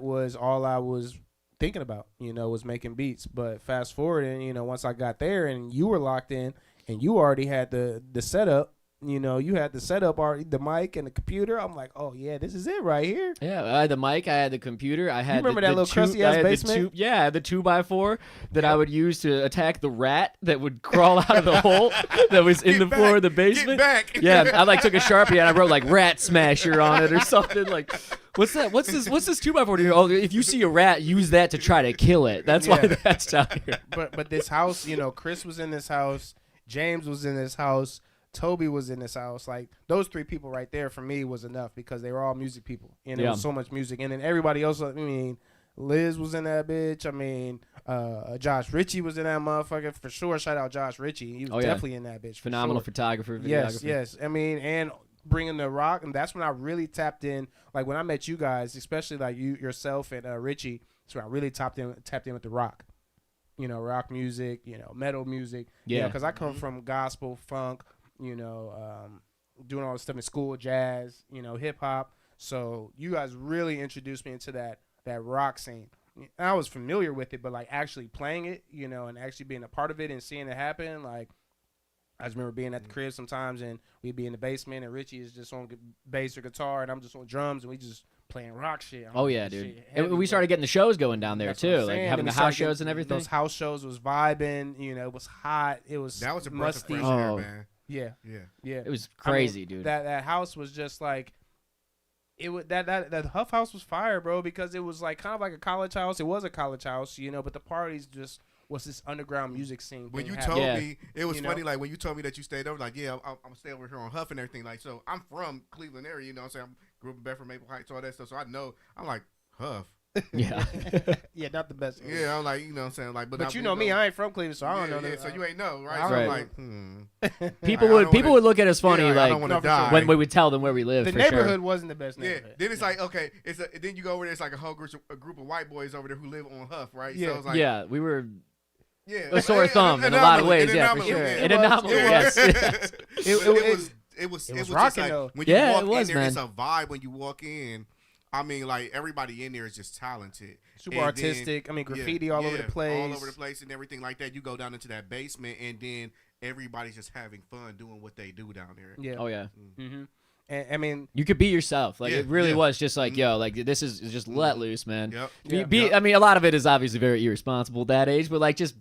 was all I was thinking about, was making beats. But fast forward, and, once I got there and you were locked in and you already had the setup, you had the setup already, the mic and the computer. I'm like, oh, yeah, this is it right here. Yeah, I had the mic. I had the computer. I had you remember that little crusty-ass basement? I had the 2x4 that I would use to attack the rat that would crawl out of the hole that was in the floor of the basement. Get back. Yeah, I took a Sharpie and I wrote like rat smasher on it or something. Like, what's that? What's this 2x4 do? Oh, if you see a rat, use that to try to kill it. That's why that's down here. But this house, Chris was in this house. James was in this house. Toby was in this house. Like, those three people right there for me was enough because they were all music people. And there was so much music. And then everybody else, Liz was in that bitch. Josh Ritchie was in that motherfucker for sure. Shout out Josh Ritchie. He was definitely in that bitch. Phenomenal photographer, videographer. Yes. And bringing the rock. And that's when I really tapped in. Like, when I met you guys, especially like yourself and Ritchie, that's when I really tapped in with the rock. Rock music, metal music. Yeah. Because I come from gospel, funk, doing all this stuff in school, jazz, hip hop. So you guys really introduced me into that rock scene. And I was familiar with it, but like actually playing it, and actually being a part of it and seeing it happen, like I just remember being at the crib sometimes and we'd be in the basement and Richie is just on bass or guitar and I'm just on drums and we just playing rock shit. Oh yeah, dude. And we started getting the shows going down there too, like having the house shows and everything. Those house shows was vibing, it was hot. It was that was a musty. breath of fresh air, man. Yeah. It was crazy, dude. That house was just like it was that Huff House was fire, bro, because it was like kind of like a college house. It was a college house, but the parties just was this underground music scene. When you told me, it was funny. Like when you told me that you stayed over, like I'm staying over here on Huff and everything. Like so, I'm from Cleveland area, I'm saying I grew up in Bedford, Maple Heights, all that stuff. So I know I'm like Huff. Yeah. Yeah, not the best. Yeah, I'm like, what I'm saying? Like, but me, I ain't from Cleveland, so I don't know that. So you ain't know, right? So I'm like, people would look at us funny, like I don't die. when we would tell them where we live. The for neighborhood sure. wasn't the best neighborhood. Yeah. Then it's like, okay, then you go over there, it's like a whole group of white boys over there who live on Huff, right? Yeah. So it's like, yeah, we were. Yeah, a sore thumb in a lot of ways, yeah, for sure. An anomaly, yes. It was rocking just though. When you walk in there, man. it's a vibe when you walk in. I mean, like everybody in there is just talented, super artistic. Graffiti all over the place, and everything like that. You go down into that basement, and then everybody's just having fun doing what they do down there. Yeah. Oh yeah. Mm-hmm. And I mean, you could be yourself. Like it really was just like, yo, like this is just let loose, man. I mean, a lot of it is obviously very irresponsible at that age, but like just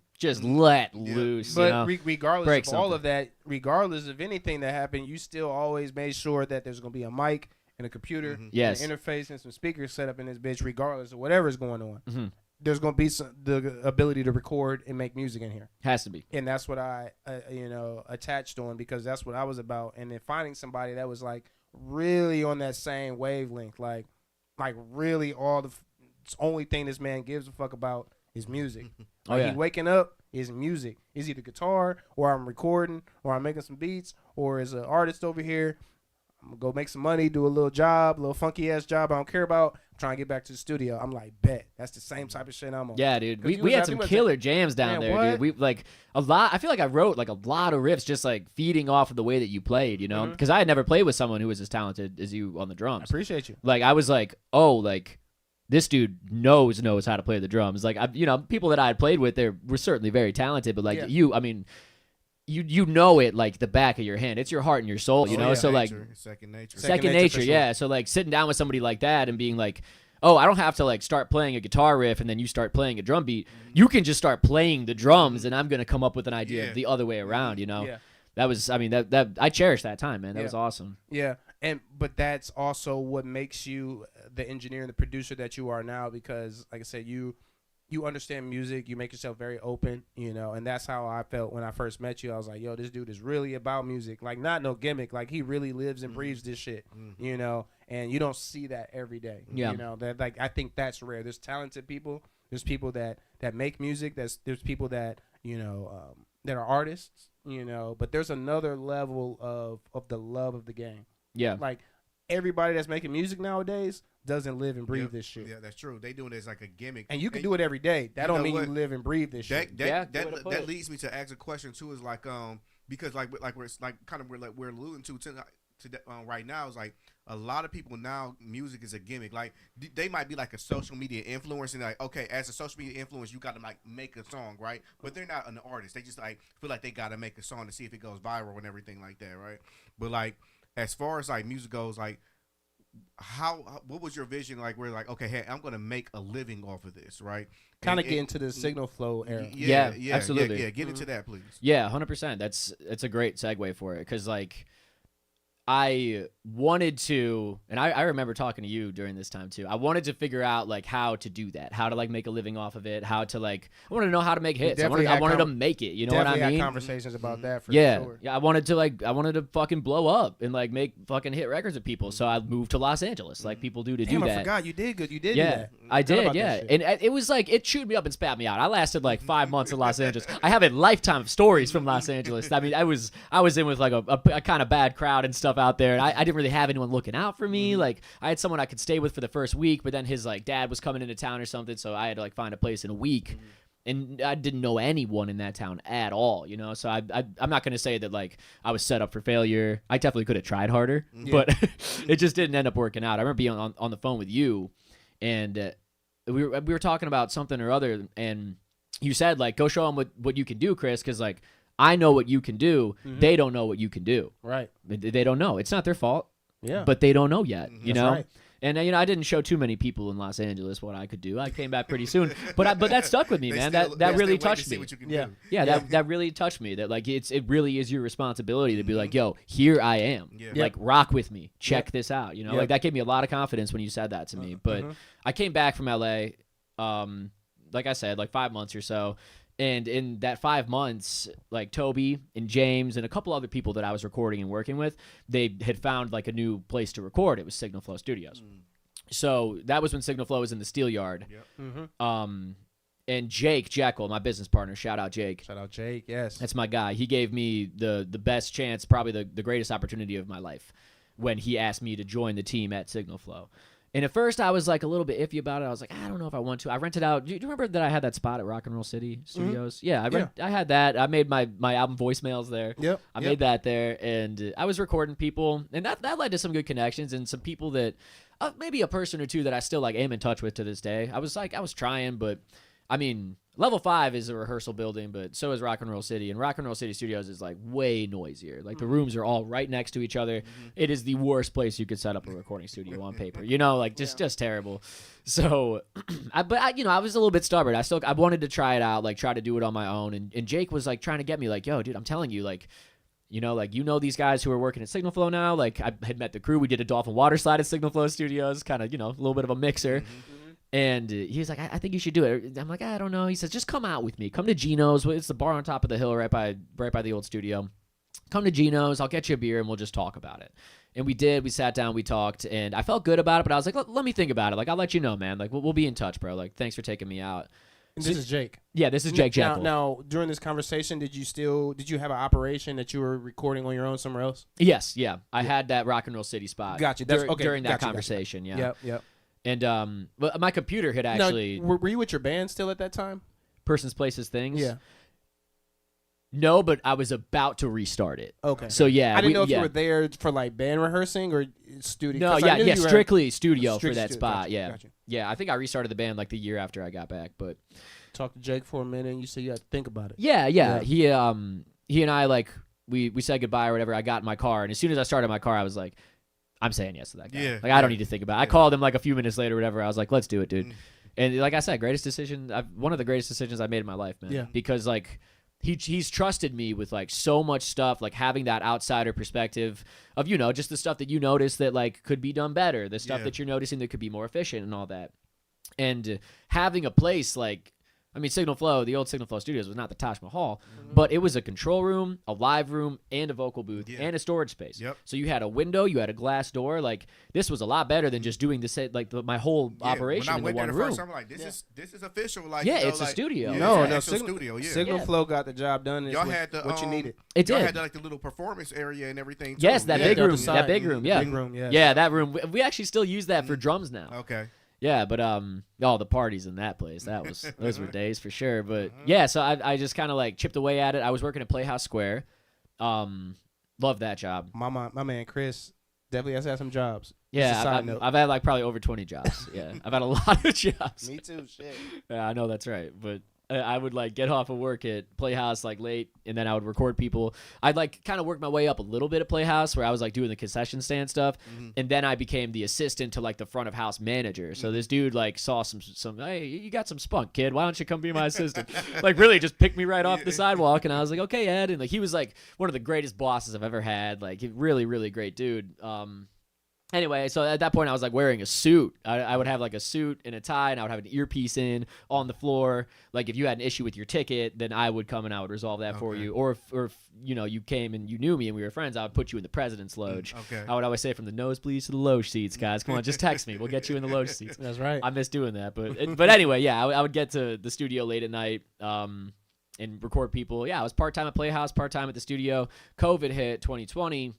let loose. But you know? Regardless of all of that, regardless of anything that happened, you still always made sure that there's gonna be a mic and a computer, and an interface and some speakers set up in this bitch, regardless of whatever's going on. There's gonna be the ability to record and make music in here. Has to be, and that's what I, attached on, because that's what I was about. And then finding somebody that was like really on that same wavelength, like really the only thing this man gives a fuck about is music. He waking up is music. Is either guitar, or I'm recording, or I'm making some beats, or as an artist over here, I'm gonna go make some money, do a little job, a little funky ass job I don't care about. I'm trying to get back to the studio. I'm like, bet. That's the same type of shit I'm on. Yeah, dude. We had some killer jams down there, dude. We like a lot. I feel like I wrote like a lot of riffs just like feeding off of the way that you played, you know? Because I had never played with someone who was as talented as you on the drums. I appreciate you. Like I was like, oh, like this dude knows how to play the drums. Like people that I had played with, were certainly very talented, but like you, I mean, you know it like the back of your hand. It's your heart and your soul, you know? So like second nature. Second nature, yeah. So like sitting down with somebody like that and being like, oh, I don't have to like start playing a guitar riff and then you start playing a drum beat. You can just start playing the drums and I'm going to come up with an idea the other way around, you know? That was, I mean, that I cherish that time, man. That was awesome. Yeah. But that's also what makes you the engineer and the producer that you are now, because like I said, you understand music, you make yourself very open, you know, and that's how I felt when I first met you. I was like, yo, this dude is really about music. Like, not no gimmick. Like, he really lives and breathes this shit, you know, and you don't see that every day. You know, that like I think that's rare. There's talented people. There's people that make music. There's people that, you know, that are artists, you know, but there's another level of the love of the game. Yeah. Like, everybody that's making music nowadays doesn't live and breathe this shit. Yeah, that's true. They doing it as like a gimmick, and you can do it every day. That don't mean you live and breathe this shit. That leads me to ask a question too. Is like because like we're like kind of we're alluding to right now is like a lot of people now music is a gimmick. Like they might be like a social media influencer, and like, okay, as a social media influencer, you got to like make a song, right? But they're not an artist. They just like feel like they got to make a song to see if it goes viral and everything like that, right? But like as far as like music goes, like what was your vision like where like, okay, hey, I'm gonna make a living off of this, right? Kind of get into the signal flow era. Yeah, absolutely. Yeah, get into that, please. Yeah, 100%. That's a great segue for it, because like I wanted to, and I remember talking to you during this time too. I wanted to figure out like how to do that, how to like make a living off of it, how to like, I wanted to know how to make hits. I wanted to make it. You know what I mean? Definitely had conversations about that for sure. Yeah, I wanted to fucking blow up and like make fucking hit records with people. So I moved to Los Angeles, like people do do that. I forgot you did good. You did. Yeah, do that. I did. Yeah, and it was like it chewed me up and spat me out. I lasted like 5 months in Los Angeles. I have a lifetime of stories from Los Angeles. I mean, I was in with like a kind of bad crowd and stuff out there, and I didn't really have anyone looking out for me. Like I had someone I could stay with for the first week, but then his like dad was coming into town or something, so I had to like find a place in a week. And I didn't know anyone in that town at all, you know? So I'm not going to say that, like, I was set up for failure. I definitely could have tried harder, but it just didn't end up working out. I remember being on the phone with you, and we were talking about something or other, and you said, like, go show them what you can do, Chris, because, like, I know what you can do. They don't know what you can do. Right. They don't know. It's not their fault. Yeah. But they don't know yet, you know? Right. And you know, I didn't show too many people in Los Angeles what I could do. I came back pretty soon, but that stuck with me, man. That really touched me. That really touched me. That like it really is your responsibility to be like, yo, here I am. Like rock with me. Check this out. You know, like that gave me a lot of confidence when you said that to me. But I came back from LA, like I said, like 5 months or so. And in that 5 months, like Toby and James and a couple other people that I was recording and working with, they had found like a new place to record. It was Signal Flow Studios. So that was when Signal Flow was in the Steel Yard. And Jake Jekyll, my business partner, shout out Jake. Shout out Jake, yes. That's my guy. He gave me the best chance, probably the greatest opportunity of my life when he asked me to join the team at Signal Flow. And at first, I was like a little bit iffy about it. I was like, I don't know if I want to. I rented out. Do you remember that I had that spot at Rock and Roll City Studios? Yeah, I had that. I made my album voicemails there. I made that there, and I was recording people, and that led to some good connections and some people that maybe a person or two that I still like am in touch with to this day. I was trying, but I mean, Level 5 is a rehearsal building, but so is Rock and Roll City. And Rock and Roll City Studios is like way noisier. Like the rooms are all right next to each other. It is the worst place you could set up a recording studio on paper. You know, like just terrible. So, I was a little bit stubborn. I wanted to try it out, like try to do it on my own. And Jake was like trying to get me, like, yo, dude, I'm telling you, like, these guys who are working at Signal Flow now. Like I had met the crew. We did a Dolphin Water Slide at Signal Flow Studios, kind of, a little bit of a mixer. And he was like, I think you should do it. I'm like, I don't know. He says, just come out with me. Come to Gino's. It's the bar on top of the hill right by the old studio. Come to Gino's. I'll get you a beer and we'll just talk about it. And we did. We sat down. We talked. And I felt good about it. But I was like, let me think about it. Like, I'll let you know, man. Like, we'll be in touch, bro. Like, thanks for taking me out. And this is Jake. Yeah, this is Jake Jekyll. Now, during this conversation, did you have an operation that you were recording on your own somewhere else? Yes, yeah. I had that Rock and Roll City spot. Gotcha. During that conversation, yeah. Yep. And but my computer had actually. Now, were you with your band still at that time? Persons, Places, Things. Yeah. No, but I was about to restart it. Okay. So yeah, I didn't know if you were there for like band rehearsing or studio. No, yeah, strictly studio for that spot. Gotcha, yeah, gotcha. Yeah. I think I restarted the band like the year after I got back. But talked to Jake for a minute, and you said you had to think about it. Yeah. He and I like we said goodbye or whatever. I got in my car, and as soon as I started my car, I was like, I'm saying yes to that guy. Yeah, like I don't need to think about it. I called him like a few minutes later or whatever. I was like, let's do it, dude. And like I said, one of the greatest decisions I made in my life, man. Yeah. Because like he's trusted me with like so much stuff, like having that outsider perspective of, just the stuff that you notice that like could be done better, the stuff that you're noticing that could be more efficient and all that. And having a place like, Signal Flow, the old Signal Flow Studios was not the Taj Mahal, but it was a control room, a live room, and a vocal booth, and a storage space. Yep. So you had a window, you had a glass door. Like this was a lot better than just doing this, like my whole operation in the one room. First, I'm like, this is official. Like it's a studio. No, studio. Yeah. Signal Flow got the job done. Y'all had what you needed. It did. Y'all had like the little performance area and everything. Too. Yes, that big room. That big room. Yeah. Big room. Yeah. Yeah, that room. We actually still use that for drums now. Okay. Yeah, but the parties in that place, those were days for sure. But yeah, so I just kind of like chipped away at it. I was working at Playhouse Square. Loved that job. My man Chris definitely has had some jobs. Yeah, I've had like probably over 20 jobs. Yeah, I've had a lot of jobs. Me too. Shit. Yeah, I know that's right. But I would like get off of work at Playhouse like late, and then I would record people. I'd like kind of work my way up a little bit at Playhouse, where I was like doing the concession stand stuff, and then I became the assistant to like the front of house manager. So this dude like saw some hey, you got some spunk, kid. Why don't you come be my assistant? Like really just picked me right off the sidewalk, and I was like, okay, Ed. And like he was like one of the greatest bosses I've ever had. Like really, really great dude. Anyway, so at that point, I was like wearing a suit. I would have like a suit and a tie, and I would have an earpiece in on the floor. Like if you had an issue with your ticket, then I would come and I would resolve that for you. Or if you came and you knew me and we were friends, I would put you in the president's loge. Okay. I would always say from the nosebleeds to the loge seats, guys. Come on, just text me. We'll get you in the loge seats. That's right. I miss doing that, but anyway, yeah, I would get to the studio late at night. And record people. Yeah, I was part-time at Playhouse, part-time at the studio. COVID hit 2020.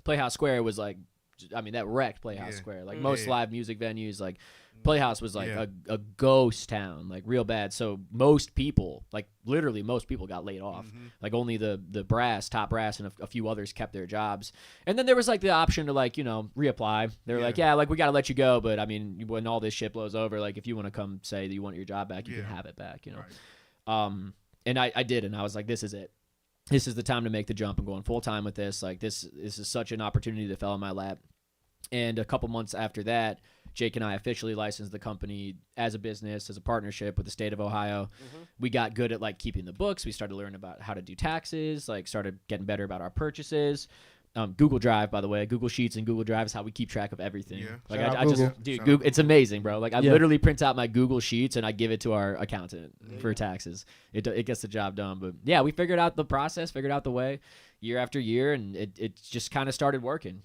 Playhouse Square was like, that wrecked Playhouse Square. Like most live music venues, like Playhouse was like a ghost town, like real bad. So most people, like literally most people got laid off. Like only the top brass and a few others kept their jobs. And then there was like the option to like, reapply. They were like, like we got to let you go. But when all this shit blows over, like if you want to come say that you want your job back, you can have it back, Right. And I did. And I was like, this is it. This is the time to make the jump and going full time with this. Like this is such an opportunity that fell in my lap. And a couple months after that, Jake and I officially licensed the company as a business, as a partnership with the state of Ohio. We got good at like keeping the books. We started learning about how to do taxes, like started getting better about our purchases. Google Drive, by the way, Google Sheets and Google Drive is how we keep track of everything. Yeah. Like I just, dude, Google, it's amazing, bro. Like I literally print out my Google Sheets and I give it to our accountant for taxes. It gets the job done. But yeah, we figured out the process, figured out the way year after year, and it just kind of started working,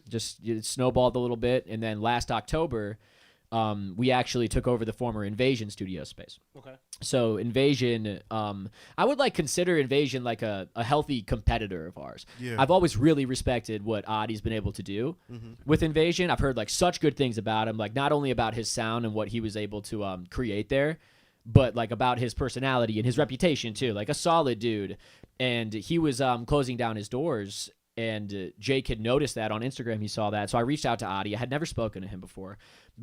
just it snowballed a little bit. And then last October, we actually took over the former Invasion studio space. Okay. So Invasion, I would like consider Invasion like a healthy competitor of ours. Yeah. I've always really respected what Adi's been able to do with Invasion. I've heard like such good things about him, like not only about his sound and what he was able to create there, but like about his personality and his reputation too. Like a solid dude. And he was closing down his doors And Jake had noticed that on Instagram. He saw that. So I reached out to Adi. I had never spoken to him before.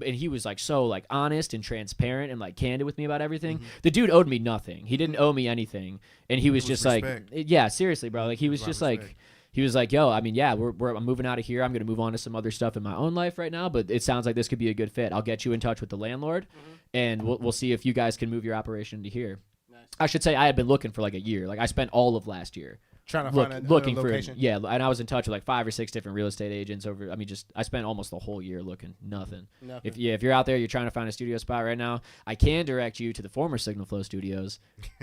And he was like so like honest and transparent and like candid with me about everything. The dude owed me nothing. He didn't owe me anything. And he was just respect. like, yeah, seriously, bro. Like he was just respect. like, he was like, yo, I mean, yeah, I'm moving out of here. I'm going to move on to some other stuff in my own life right now. But it sounds like this could be a good fit. I'll get you in touch with the landlord and we'll see if you guys can move your operation into here. Nice. I should say I had been looking for like a year. Like I spent all of last year trying to find looking a for location. yeah, and I was in touch with like 5 or 6 different real estate agents over. I mean, just I spent almost the whole year looking. Nothing. If you're out there, you're trying to find a studio spot right now, I can direct you to the former Signal Flow Studios.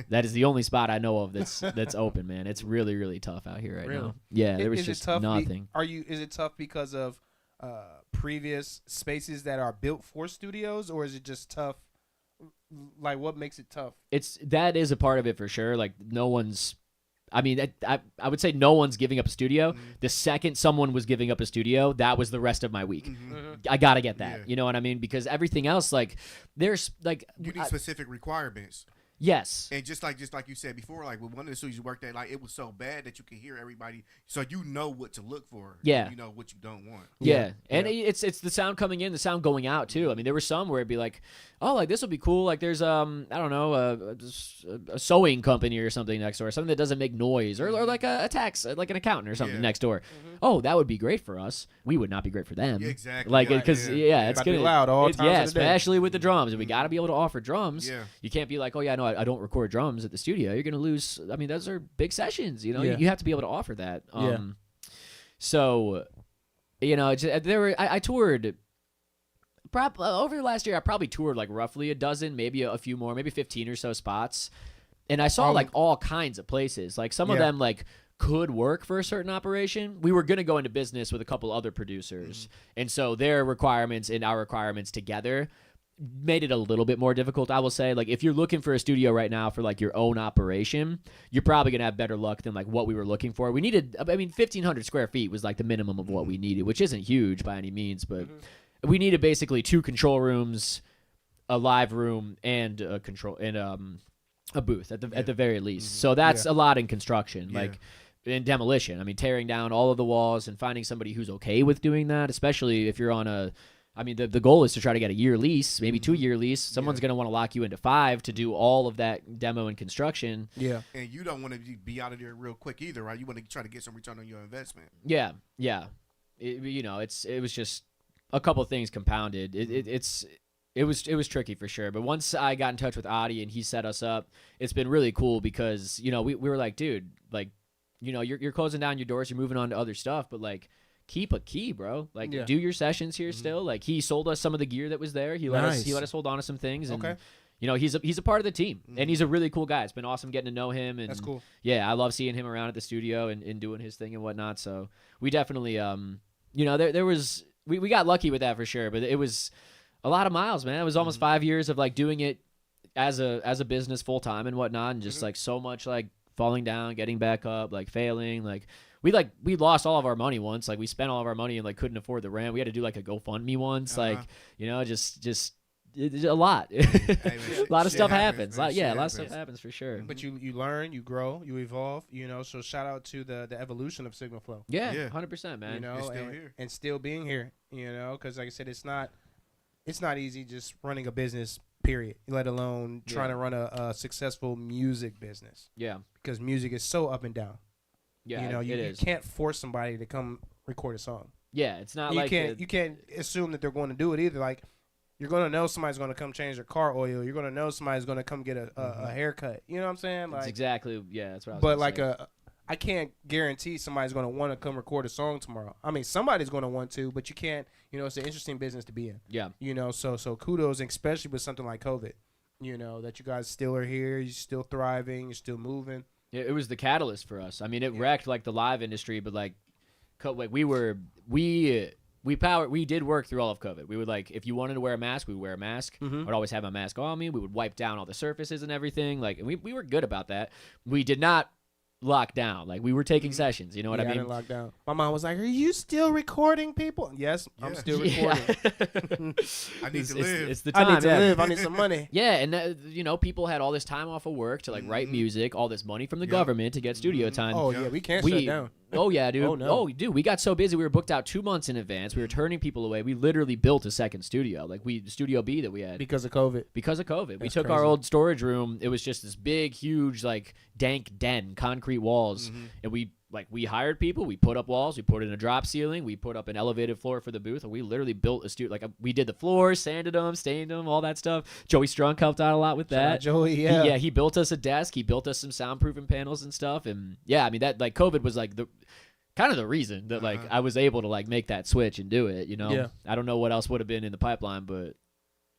That is the only spot I know of that's open, man. It's really really tough out here right now. Yeah, there was just nothing. Is it tough because of previous spaces that are built for studios, or is it just tough? Like, what makes it tough? That is a part of it for sure. Like no one's. I mean, I would say no one's giving up a studio. The second someone was giving up a studio, that was the rest of my week. I got to get that. Yeah. You know what I mean? Because everything else, like, there's, like... You need specific requirements. Yes. And just like you said before, like with one of the studios you worked at, like it was so bad that you could hear everybody, so you know what to look for. Yeah. You know what you don't want. Yeah. And it's the sound coming in, the sound going out too. I mean, there were some where it'd be like, oh, like this will be cool. Like there's I don't know, a sewing company or something next door, something that doesn't make noise, or like a tax, like an accountant or something next door. Oh, that would be great for us. We would not be great for them. Yeah, exactly. Like because it's gonna be loud all times. Yeah, especially with the drums, and we got to be able to offer drums. Yeah. You can't be like, oh yeah, no, I don't record drums at the studio. You're gonna lose. I mean, those are big sessions. You know, you have to be able to offer that. So, you know, I toured. Over the last year, I probably toured like roughly a dozen, maybe a few more, maybe 15 or so spots, and I saw like all kinds of places. Like some of them like could work for a certain operation. We were gonna go into business with a couple other producers, and so their requirements and our requirements together made it a little bit more difficult. I will say, like, if you're looking for a studio right now for like your own operation, you're probably gonna have better luck than like what we were looking for. We needed, I mean, 1,500 square feet was like the minimum of what we needed, which isn't huge by any means, but we needed basically 2 control rooms, a live room, and a control and a booth at the very least. So that's a lot in construction, like in demolition. I mean, tearing down all of the walls and finding somebody who's okay with doing that, especially if you're on a. I mean, the goal is to try to get a year lease, maybe 2-year lease. Someone's going to want to lock you into 5 to do all of that demo and construction. Yeah. And you don't want to be out of there real quick either, right? You want to try to get some return on your investment. Yeah, yeah. You know, it was just a couple of things compounded. It was tricky for sure. But once I got in touch with Adi and he set us up, it's been really cool because, you know, we were like, dude, like, you know, you're closing down your doors, you're moving on to other stuff, but like, keep a key, bro. Like, do your sessions here still. Like, he sold us some of the gear that was there. He let us hold on to some things. And, you know, he's a part of the team, and he's a really cool guy. It's been awesome getting to know him. And that's cool. Yeah, I love seeing him around at the studio and doing his thing and whatnot. So we definitely, you know, there was we got lucky with that for sure. But it was a lot of miles, man. It was almost 5 years of like doing it as a business full time and whatnot, and just like so much like falling down, getting back up, like failing, like. We lost all of our money once. Like, we spent all of our money and like couldn't afford the rent. We had to do like a GoFundMe once. Like, you know, just a lot. A lot of stuff happens. A lot of stuff happens for sure. But you learn, you grow, you evolve. You know, so shout out to the evolution of Signal Flow. Yeah, 100%, man. You know, and still being here. You know, because like I said, it's not easy just running a business. Period. Let alone trying to run a successful music business. Yeah, because music is so up and down. Yeah, you know, you can't force somebody to come record a song. Yeah, it's not you can't assume that they're going to do it either. Like, you're going to know somebody's going to come change their car oil. You're going to know somebody's going to come get a haircut. You know what I'm saying? Like, that's exactly. Yeah, that's what I was. But like say. I can't guarantee somebody's going to want to come record a song tomorrow. I mean, somebody's going to want to, but you can't. You know, it's an interesting business to be in. Yeah. You know, so kudos, especially with something like COVID. You know, that you guys still are here. You're still thriving. You're still moving. It was the catalyst for us. I mean, it wrecked like the live industry, but like we did work through all of COVID. We would like, if you wanted to wear a mask, we would wear a mask. I'd always have my mask on me. We would wipe down all the surfaces and everything. Like, and we were good about that. We did not lock down. Like, we were taking sessions. You know what I mean? I didn't lock down. My mom was like, "Are you still recording people?" Yes, I'm still recording. I need to live. It's the time. I need to live. I need some money. Yeah, and you know, people had all this time off of work to like write music, all this money from the government to get studio time. Oh yeah, we can't shut down. Oh yeah, dude. Oh, no. Oh, dude, we got so busy. We were booked out 2 months in advance. We were turning people away. We literally built a second studio, like Studio B that we had Because of COVID. because of COVID. We That's took crazy. our old storage room. It was just this big, huge, like dank den, concrete walls, and we hired people. We put up walls. We put in a drop ceiling. We put up an elevated floor for the booth, and we literally built a studio. Like we did the floors, sanded them, stained them, all that stuff. Joey Strunk helped out a lot with Shout out that. Joey, He built us a desk. He built us some soundproofing panels and stuff. And yeah, I mean that like COVID was like the kind of the reason that like I was able to like make that switch and do it. You know, Yeah. I don't know what else would have been in the pipeline, but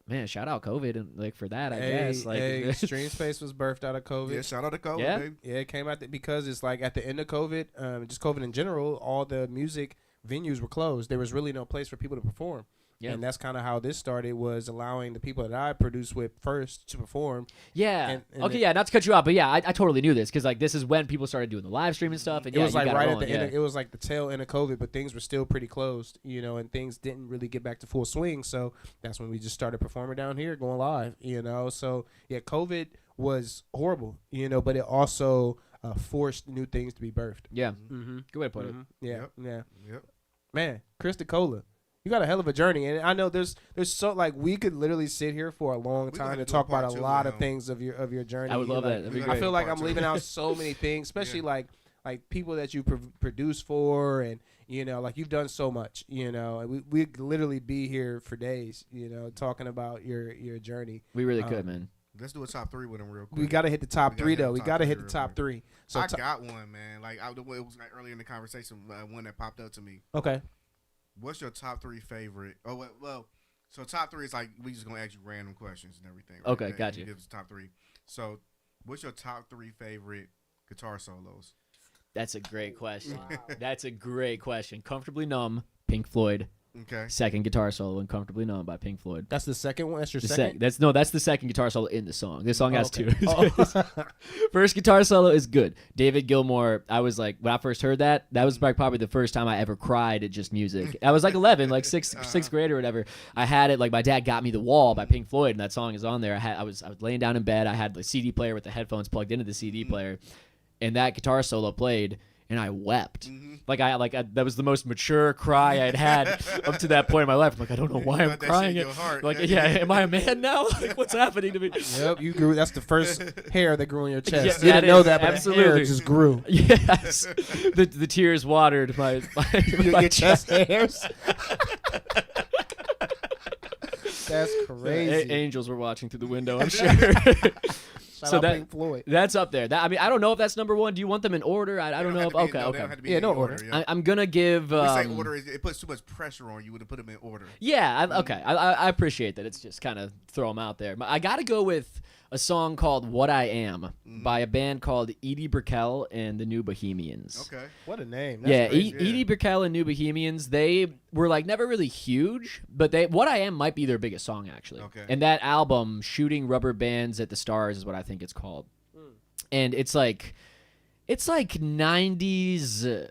man, shout out COVID and like for that, I guess. Like StreamSpace was birthed out of COVID. Yeah, shout out to COVID, Yeah. baby. Yeah, it came out because it's like at the end of COVID, just COVID in general, all the music venues were closed. There was really no place for people to perform. Yeah. And that's kind of how this started, was allowing the people that I produced with first to perform. yeah. And Okay, it- yeah, not to cut you off, but yeah, I totally knew this because like this is when people started doing the live stream and stuff. And It yeah, was you like got right at rolling, the end. yeah. It was like the tail end of COVID, but things were still pretty closed, and things didn't really get back to full swing. So that's when we just started performing down here, going live. So yeah, COVID was horrible, but it also forced new things to be birthed. Yeah. Mm-hmm. Good way to put it. Yeah, Yep. yeah. Yep. Man, Chris Dicola, you got a hell of a journey, and I know there's so like we could literally sit here for a long We time gotta and do a talk about part a two lot now. of things of your journey. I would love Like, that. That'd be I great. I feel like Part I'm two. leaving out so many things, especially Yeah. like people that you produce for, and like you've done so much. And we literally be here for days. Talking about your journey. We really could, man. Let's do a top 3 with him real quick. We got to hit the top We gotta three hit the though. We top got to three hit the real top quick. three. So I got one, man. Like it was like earlier in the conversation, one that popped up to me. okay. What's your top 3 favorite? Oh well, so top 3 is like we just gonna ask you random questions and everything. Right? Okay, And got you you. Give us top 3. So, what's your top 3 favorite guitar solos? That's a great question. That's a great question. Comfortably Numb, Pink Floyd. Okay. Second guitar solo in Comfortably Numb by Pink Floyd. That's the second one. That's your The second. that's the second guitar solo in the song. This song has Okay. two. Oh. First guitar solo is good. David Gilmour, I was like, when I first heard that was like probably the first time I ever cried at just music. I was like 11, like sixth grade or whatever. I had it, like my dad got me The Wall by Pink Floyd, and that song is on there. I was laying down in bed. I had the CD player with the headphones plugged into the CD player, and that guitar solo played, and I wept. Like that was the most mature cry I'd had up to that point in my life. I'm like, I don't know why I'm Got that shit crying. in your heart. Like, yeah, am I a man now? Like, what's happening to me? Yep, you grew. That's the first hair that grew on your chest. Yeah, you didn't that know is that, but absolutely. the hair just grew. Yes, the tears watered my Your chest hairs. That's crazy. Angels were watching through the window, I'm sure. Shout so out that- Pink Floyd. That's up there. I mean, I don't know if that's number one. Do you want them in order? I don't know if. Okay, okay. Yeah, no order. I'm gonna give. We say order. It puts too much pressure on you to put them in order. Yeah, okay. I appreciate that. It's just kind of throw them out there. I got to go with a song called "What I Am" by a band called Edie Brickell and the New Bohemians. Okay. What a name. Yeah, crazy. Edie Brickell and New Bohemians, they were like never really huge, but What I Am might be their biggest song actually. Okay. And that album, Shooting Rubber Bands at the Stars, is what I think it's called. And it's like 90s.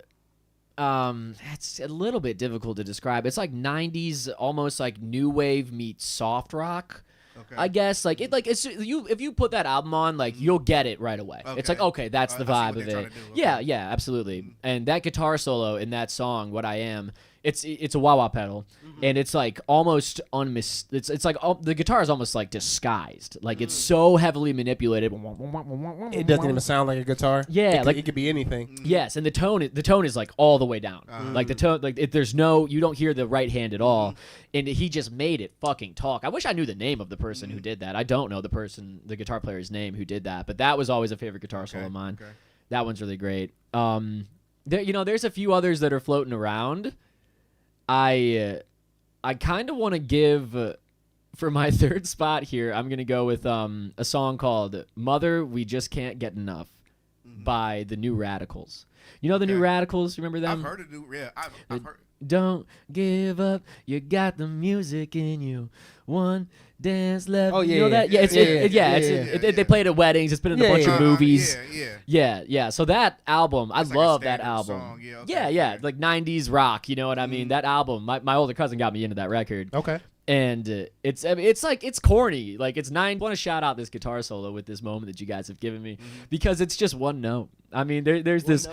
It's a little bit difficult to describe. It's like 90s, almost like new wave meets soft rock. Okay. I guess it's if you put that album on, like you'll get it right away. It's like, okay, that's the I see vibe what of they're it. trying to do. Okay. Yeah, absolutely. And that guitar solo in that song, "What I Am," it's a wah-wah pedal, and it's like almost it's like the guitar is almost like disguised, like it's so heavily manipulated. It doesn't even sound like a guitar. Yeah, it could be anything. Yes, and the tone is like all the way down. Like the tone, like there's no, you don't hear the right hand at all, and he just made it fucking talk. I wish I knew the name of the person who did that. I don't know the guitar player's name who did that, but that was always a favorite guitar solo of mine. Okay. That one's really great. There's a few others that are floating around. I kind of want to give for my third spot here. I'm gonna go with a song called "Mother, We Just Can't Get Enough" by the New Radicals. You know the New Radicals? Remember them? I've heard of I've heard. Don't give up. You got the music in you. One dance left. Oh, yeah, You know that? yeah. Yeah, they play it at weddings. It's been in a bunch of movies. Yeah. Yeah. So that album, I It's like a love that standard album. song. Yeah, okay, Yeah, like 90s rock, you know what I mean? That album, my older cousin got me into that record. Okay. And it's like it's corny. Like it's I want to shout out this guitar solo with this moment that you guys have given me because it's just one note. I mean, there's this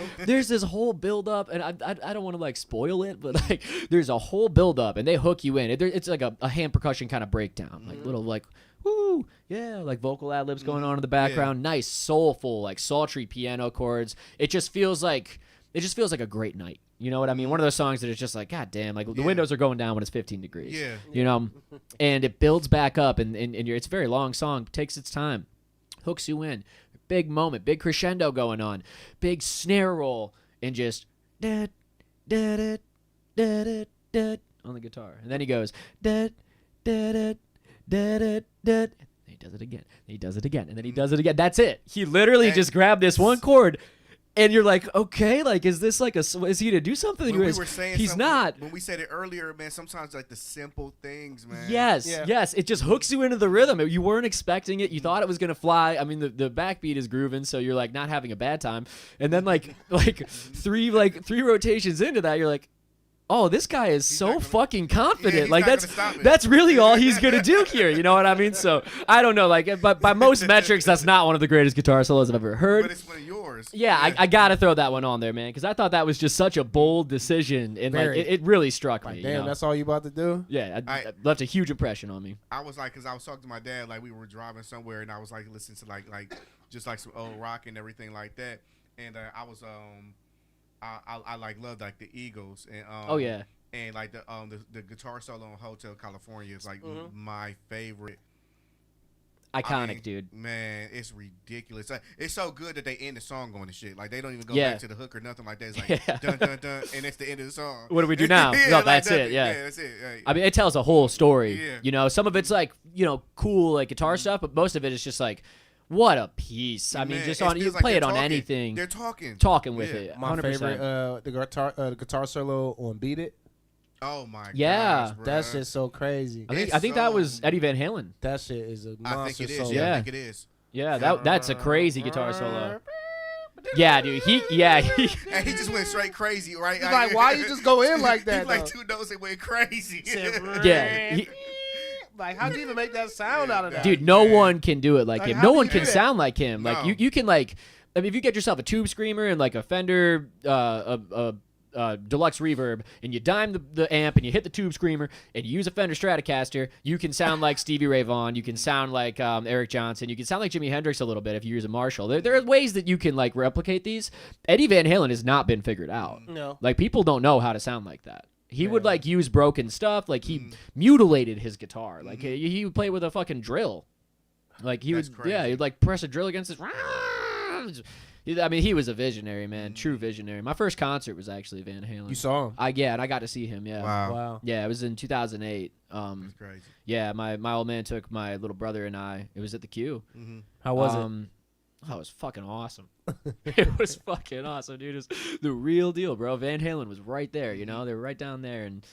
whole build up, and I don't want to like spoil it, but like there's a whole build up, and they hook you in. It's like a hand percussion kind of breakdown, like little like woo, yeah, like vocal ad libs going on in the background. Nice, soulful, like sultry piano chords. It just feels like a great night. You know what I mean? One of those songs that is just like, God damn, like the windows are going down when it's 15 degrees. Yeah. You know? And it builds back up, and it's a very long song, takes its time, hooks you in. Big moment, big crescendo going on, big snare roll, and just da da da da da da on the guitar. And then he goes da da da da da da. He does it again. He does it again. And then he does it again. That's it. He literally just grabbed this one chord. And you're like, okay, like, is this like is he gonna do something? When we were saying he's not. When we said it earlier, man, sometimes like the simple things, man. Yes, yes, it just hooks you into the rhythm. You weren't expecting it. You thought it was gonna fly. I mean, the backbeat is grooving, so you're like not having a bad time. And then like three rotations into that, you're like, oh, this guy is so fucking confident. Like that's really all he's gonna do here. You know what I mean? So I don't know. Like, but by most metrics, that's not one of the greatest guitar solos I've ever heard. But it's one of yours. Yeah, I gotta throw that one on there, man, because I thought that was just such a bold decision, and like it really struck me. Damn, that's all you about to do? Yeah, I left a huge impression on me. I was like, because I was talking to my dad, like we were driving somewhere, and I was like listening to like just like some old rock and everything like that, and I was I like loved like the Eagles and oh yeah. And like the guitar solo on Hotel California is like my favorite. Iconic, dude. Man, it's ridiculous. It's so good that they end the song on the shit. Like they don't even go back to the hook or nothing like that. It's like dun dun dun, and it's the end of the song. What do we do now? No, that's it. Yeah, that's it. Like, I mean, it tells a whole story. Yeah. You know, some of it's like cool like guitar stuff, but most of it is just like, what a piece. I mean, just on you play it on anything. They're talking with it. 100%. My favorite, the guitar solo on "Beat It." Oh my gosh, bro. That shit's so crazy. I think that was Eddie Van Halen. That shit is a monster I think it is. solo. Yeah, I think it is. Yeah, that's a crazy guitar solo. Yeah, dude. He and he just went straight crazy, right? He's like, why you just go in like that? He's like 2 notes and went crazy. Yeah. Like, how'd you even make that sound out of that? Dude, no one can do it like him. No one can sound like him. No. Like you can like, I mean, if you get yourself a tube screamer and like a Fender, deluxe reverb, and you dime the amp and you hit the tube screamer and you use a Fender Stratocaster, you can sound like Stevie Ray Vaughan, you can sound like Eric Johnson, you can sound like Jimi Hendrix a little bit if you use a Marshall. There are ways that you can like replicate these. Eddie Van Halen has not been figured out. No. Like people don't know how to sound like that. He would like use broken stuff, like he mutilated his guitar. Like he would play with a fucking drill. Like he'd like press a drill against his. I mean, he was a visionary, man. True visionary. My first concert was actually Van Halen. You saw him? And I got to see him, yeah. Wow. Yeah, it was in 2008. That's crazy. Yeah, my old man took my little brother and I. It was at the Q. Mm-hmm. How was it? Oh, it was fucking awesome. It was fucking awesome, dude. It was the real deal, bro. Van Halen was right there, you know? They were right down there. And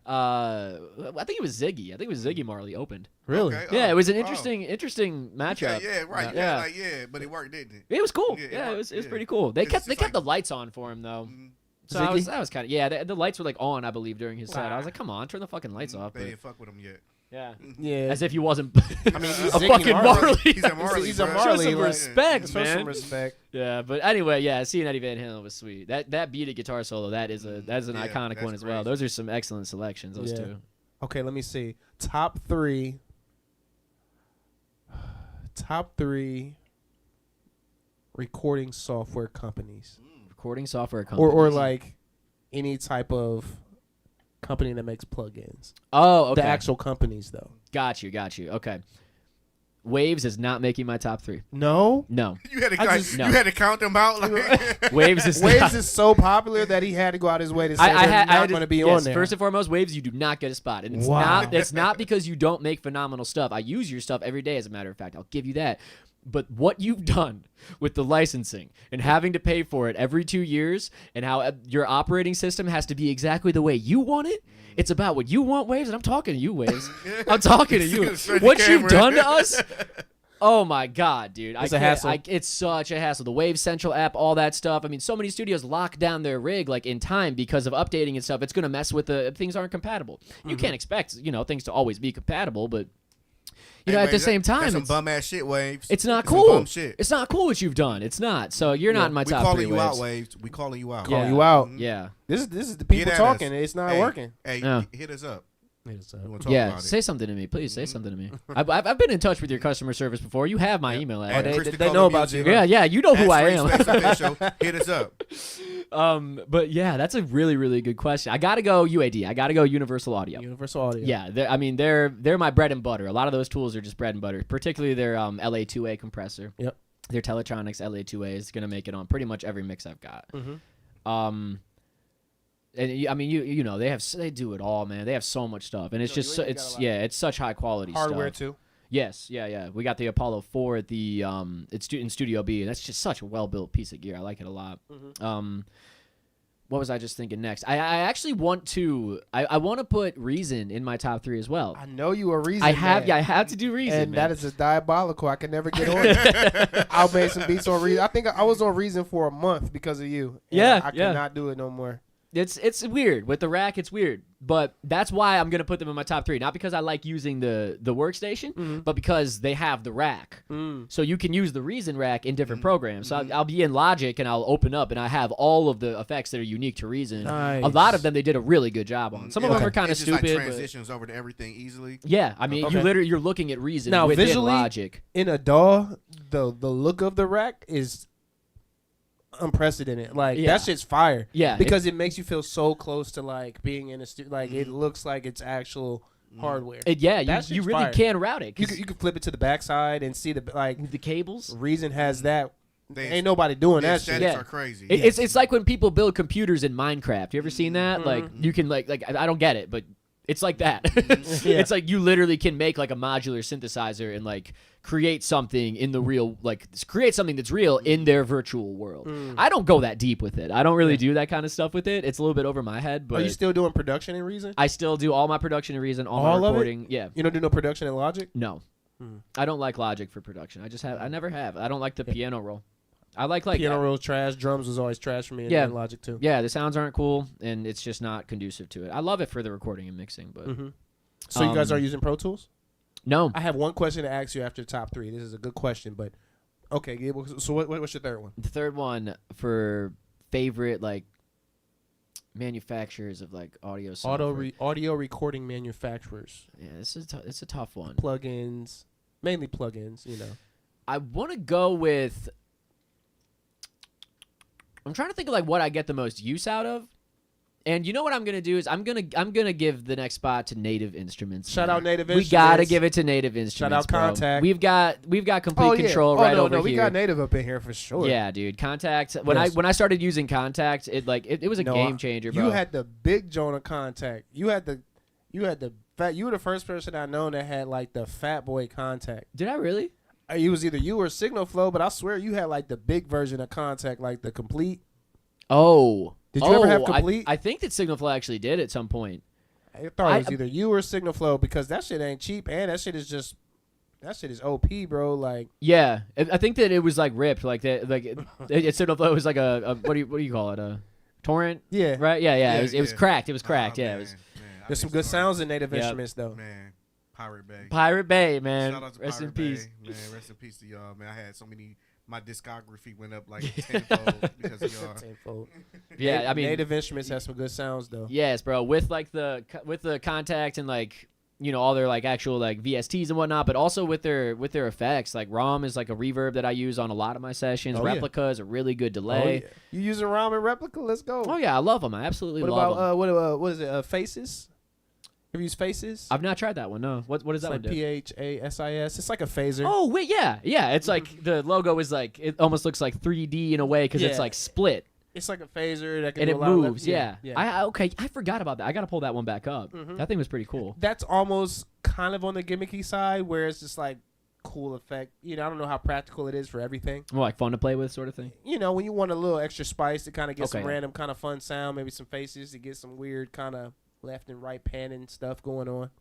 I think it was Ziggy. I think it was Ziggy Marley opened. Really? Okay. Yeah, it was an interesting matchup. Yeah, right. Yeah, but it worked, didn't it? It was cool. Yeah, it was pretty cool. They kept the lights on for him though. Mm-hmm. So I was kind of the lights were like on, I believe, during his set. I was like, come on, turn the fucking lights off. They didn't fuck with him yet. Yeah. As if he wasn't I mean, a fucking Marley. He's a Marley. He's a bro. Marley. Show some respect, Show man. some respect. Yeah, but anyway, yeah, seeing Eddie Van Halen was sweet. That Beat It guitar solo, that is an iconic one as well. Those are some excellent selections, those two. Okay, let me see. Top three recording software companies. Recording software companies. Or like any type of company that makes plugins. Oh, okay. The actual companies, though. Got you. Okay. Waves is not making my top 3. No? No. You had to count them out. Like Waves is so popular that he had to go out his way to say they're not going to be on there. First and foremost, Waves, you do not get a spot. And it's not because you don't make phenomenal stuff. I use your stuff every day, as a matter of fact. I'll give you that. But what you've done with the licensing and having to pay for it every 2 years and how your operating system has to be exactly the way you want it, it's about what you want, Waves, and I'm talking to you, Waves. I'm talking to you. What you've done to us, Oh my god, dude! It's a hassle. It's such a hassle. The Wave Central app, all that stuff. I mean, so many studios lock down their rig like in time because of updating and stuff. It's gonna mess with things aren't compatible. You can't expect things to always be compatible, but at the same time, that's some bum ass shit, Waves. It's not It's cool. some bum shit. It's not cool what you've done. It's not. So you're not in my top 3. We calling you out, Waves. We calling you out. Calling you out. Yeah. This is the people talking. It's not working. Hey, hit us up. Yeah, say something to me, please. Say something to me. I've been in touch with your customer service before. You have my email address. They know about you. Yeah, you know who I am. Hit us up. But yeah, that's a really, really good question. I gotta go UAD. I gotta go Universal Audio. Universal Audio. Yeah, they're my bread and butter. A lot of those tools are just bread and butter. Particularly their LA2A compressor. Yep. Their Teletronics LA2A is gonna make it on pretty much every mix I've got. And I mean, they do it all, man. They have so much stuff, and it's just it's such high quality hardware stuff. too. Yes, yeah. We got the Apollo 4 at the it's in Studio B, and that's just such a well built piece of gear. I like it a lot. What was I just thinking next? I actually want to put Reason in my top 3 as well. I know you a Reason. I have to do Reason, and man. that is just diabolical. I can never get on it. I'll make some beats on Reason. I think I was on Reason for a month because of you. I cannot do it no more. It's weird with the rack. It's weird, but that's why I'm gonna put them in my top 3. Not because I like using the workstation, but because they have the rack. So you can use the Reason rack in different programs. So I'll be in Logic and I'll open up and I have all of the effects that are unique to Reason. Nice. A lot of them they did a really good job on. Some of them are kind of stupid. Like transitions over to everything easily. Yeah, I mean you're looking at Reason now within visually, Logic. In a DAW, the look of the rack is unprecedented. Like that shit's fire. Yeah, because it makes you feel so close to like being in a studio. Like it looks like it's actual hardware. You really can route it. You can flip it to the backside and see the cables. Reason has that. Ain't nobody doing that shit. Aesthetics are crazy. It's like when people build computers in Minecraft. You ever seen that? Like you can like I don't get it, but it's like that. It's like you literally can make like a modular synthesizer and like create something in the real, like create something that's real in their virtual world. I don't go that deep with it. I don't really do that kind of stuff with it. It's a little bit over my head. But are you still doing production in Reason? I still do all my production in Reason, all my recording. Yeah. You don't do no production in Logic? No. I don't like Logic for production. I never have. I don't like the piano roll. I like piano roll trash. Drums was always trash for me. In Logic too. Yeah, the sounds aren't cool, and it's just not conducive to it. I love it for the recording and mixing, but. So you guys are using Pro Tools? No. I have one question to ask you after the top 3. This is a good question, but okay. So what's your third one? The third one for favorite like manufacturers of like audio software. Audio recording manufacturers. Yeah, it's a tough one. Plugins, mainly plugins. I want to go with. I'm trying to think of like what I get the most use out of. And you know what I'm gonna do is I'm gonna give the next spot to Native Instruments. Shout out Native Instruments. We gotta give it to Native Instruments. Shout out Contact. We've got complete control right over here. We got Native up in here for sure. Yeah, dude. Contact. When I started using Contact, it was a game changer, bro. You had the big Jonah Contact. You were the first person I know that had like the Fat Boy Contact. Did I really? It was either you or Signal Flow, but I swear you had like the big version of Contact, like the complete. Oh. Did you ever have complete? I think that Signal Flow actually did at some point. I thought it was either you or Signal Flow because that shit ain't cheap and that shit is OP, bro. Like yeah, I think that it was like ripped, like that, like Signal Flow was like a what do you call it, a torrent? Yeah, right. Yeah. It was cracked. It was cracked. Oh, yeah, man, it was. There's some good sounds in Native Instruments though. Man, Pirate Bay, man. Shout out to rest Pirate in peace. Bay. Man, rest in peace to y'all, man. I had so many. My discography went up like tenfold because of y'all. Tenfold. Yeah, I mean, Native Instruments has some good sounds though. Yes, bro. With the Contact and like all their like actual like VSTs and whatnot, but also with their effects. Like ROM is like a reverb that I use on a lot of my sessions. Replica is a really good delay. You using ROM and Replica? Let's go. Oh yeah, I love them. I absolutely love them. What is it? Faces. Have you used Faces? I've not tried that one. No. What does that one do? PHASIS. It's like a phaser. Oh wait, yeah. It's like the logo is like it almost looks like 3D in a way because it's like split. It's like a phaser that can and do it a lot moves. of Yeah. I forgot about that. I gotta pull that one back up. That thing was pretty cool. That's almost kind of on the gimmicky side where it's just like cool effect. I don't know how practical it is for everything. More like fun to play with, sort of thing. When you want a little extra spice to kind of get some random kind of fun sound, maybe some faces to get some weird kind of left and right panning stuff going on.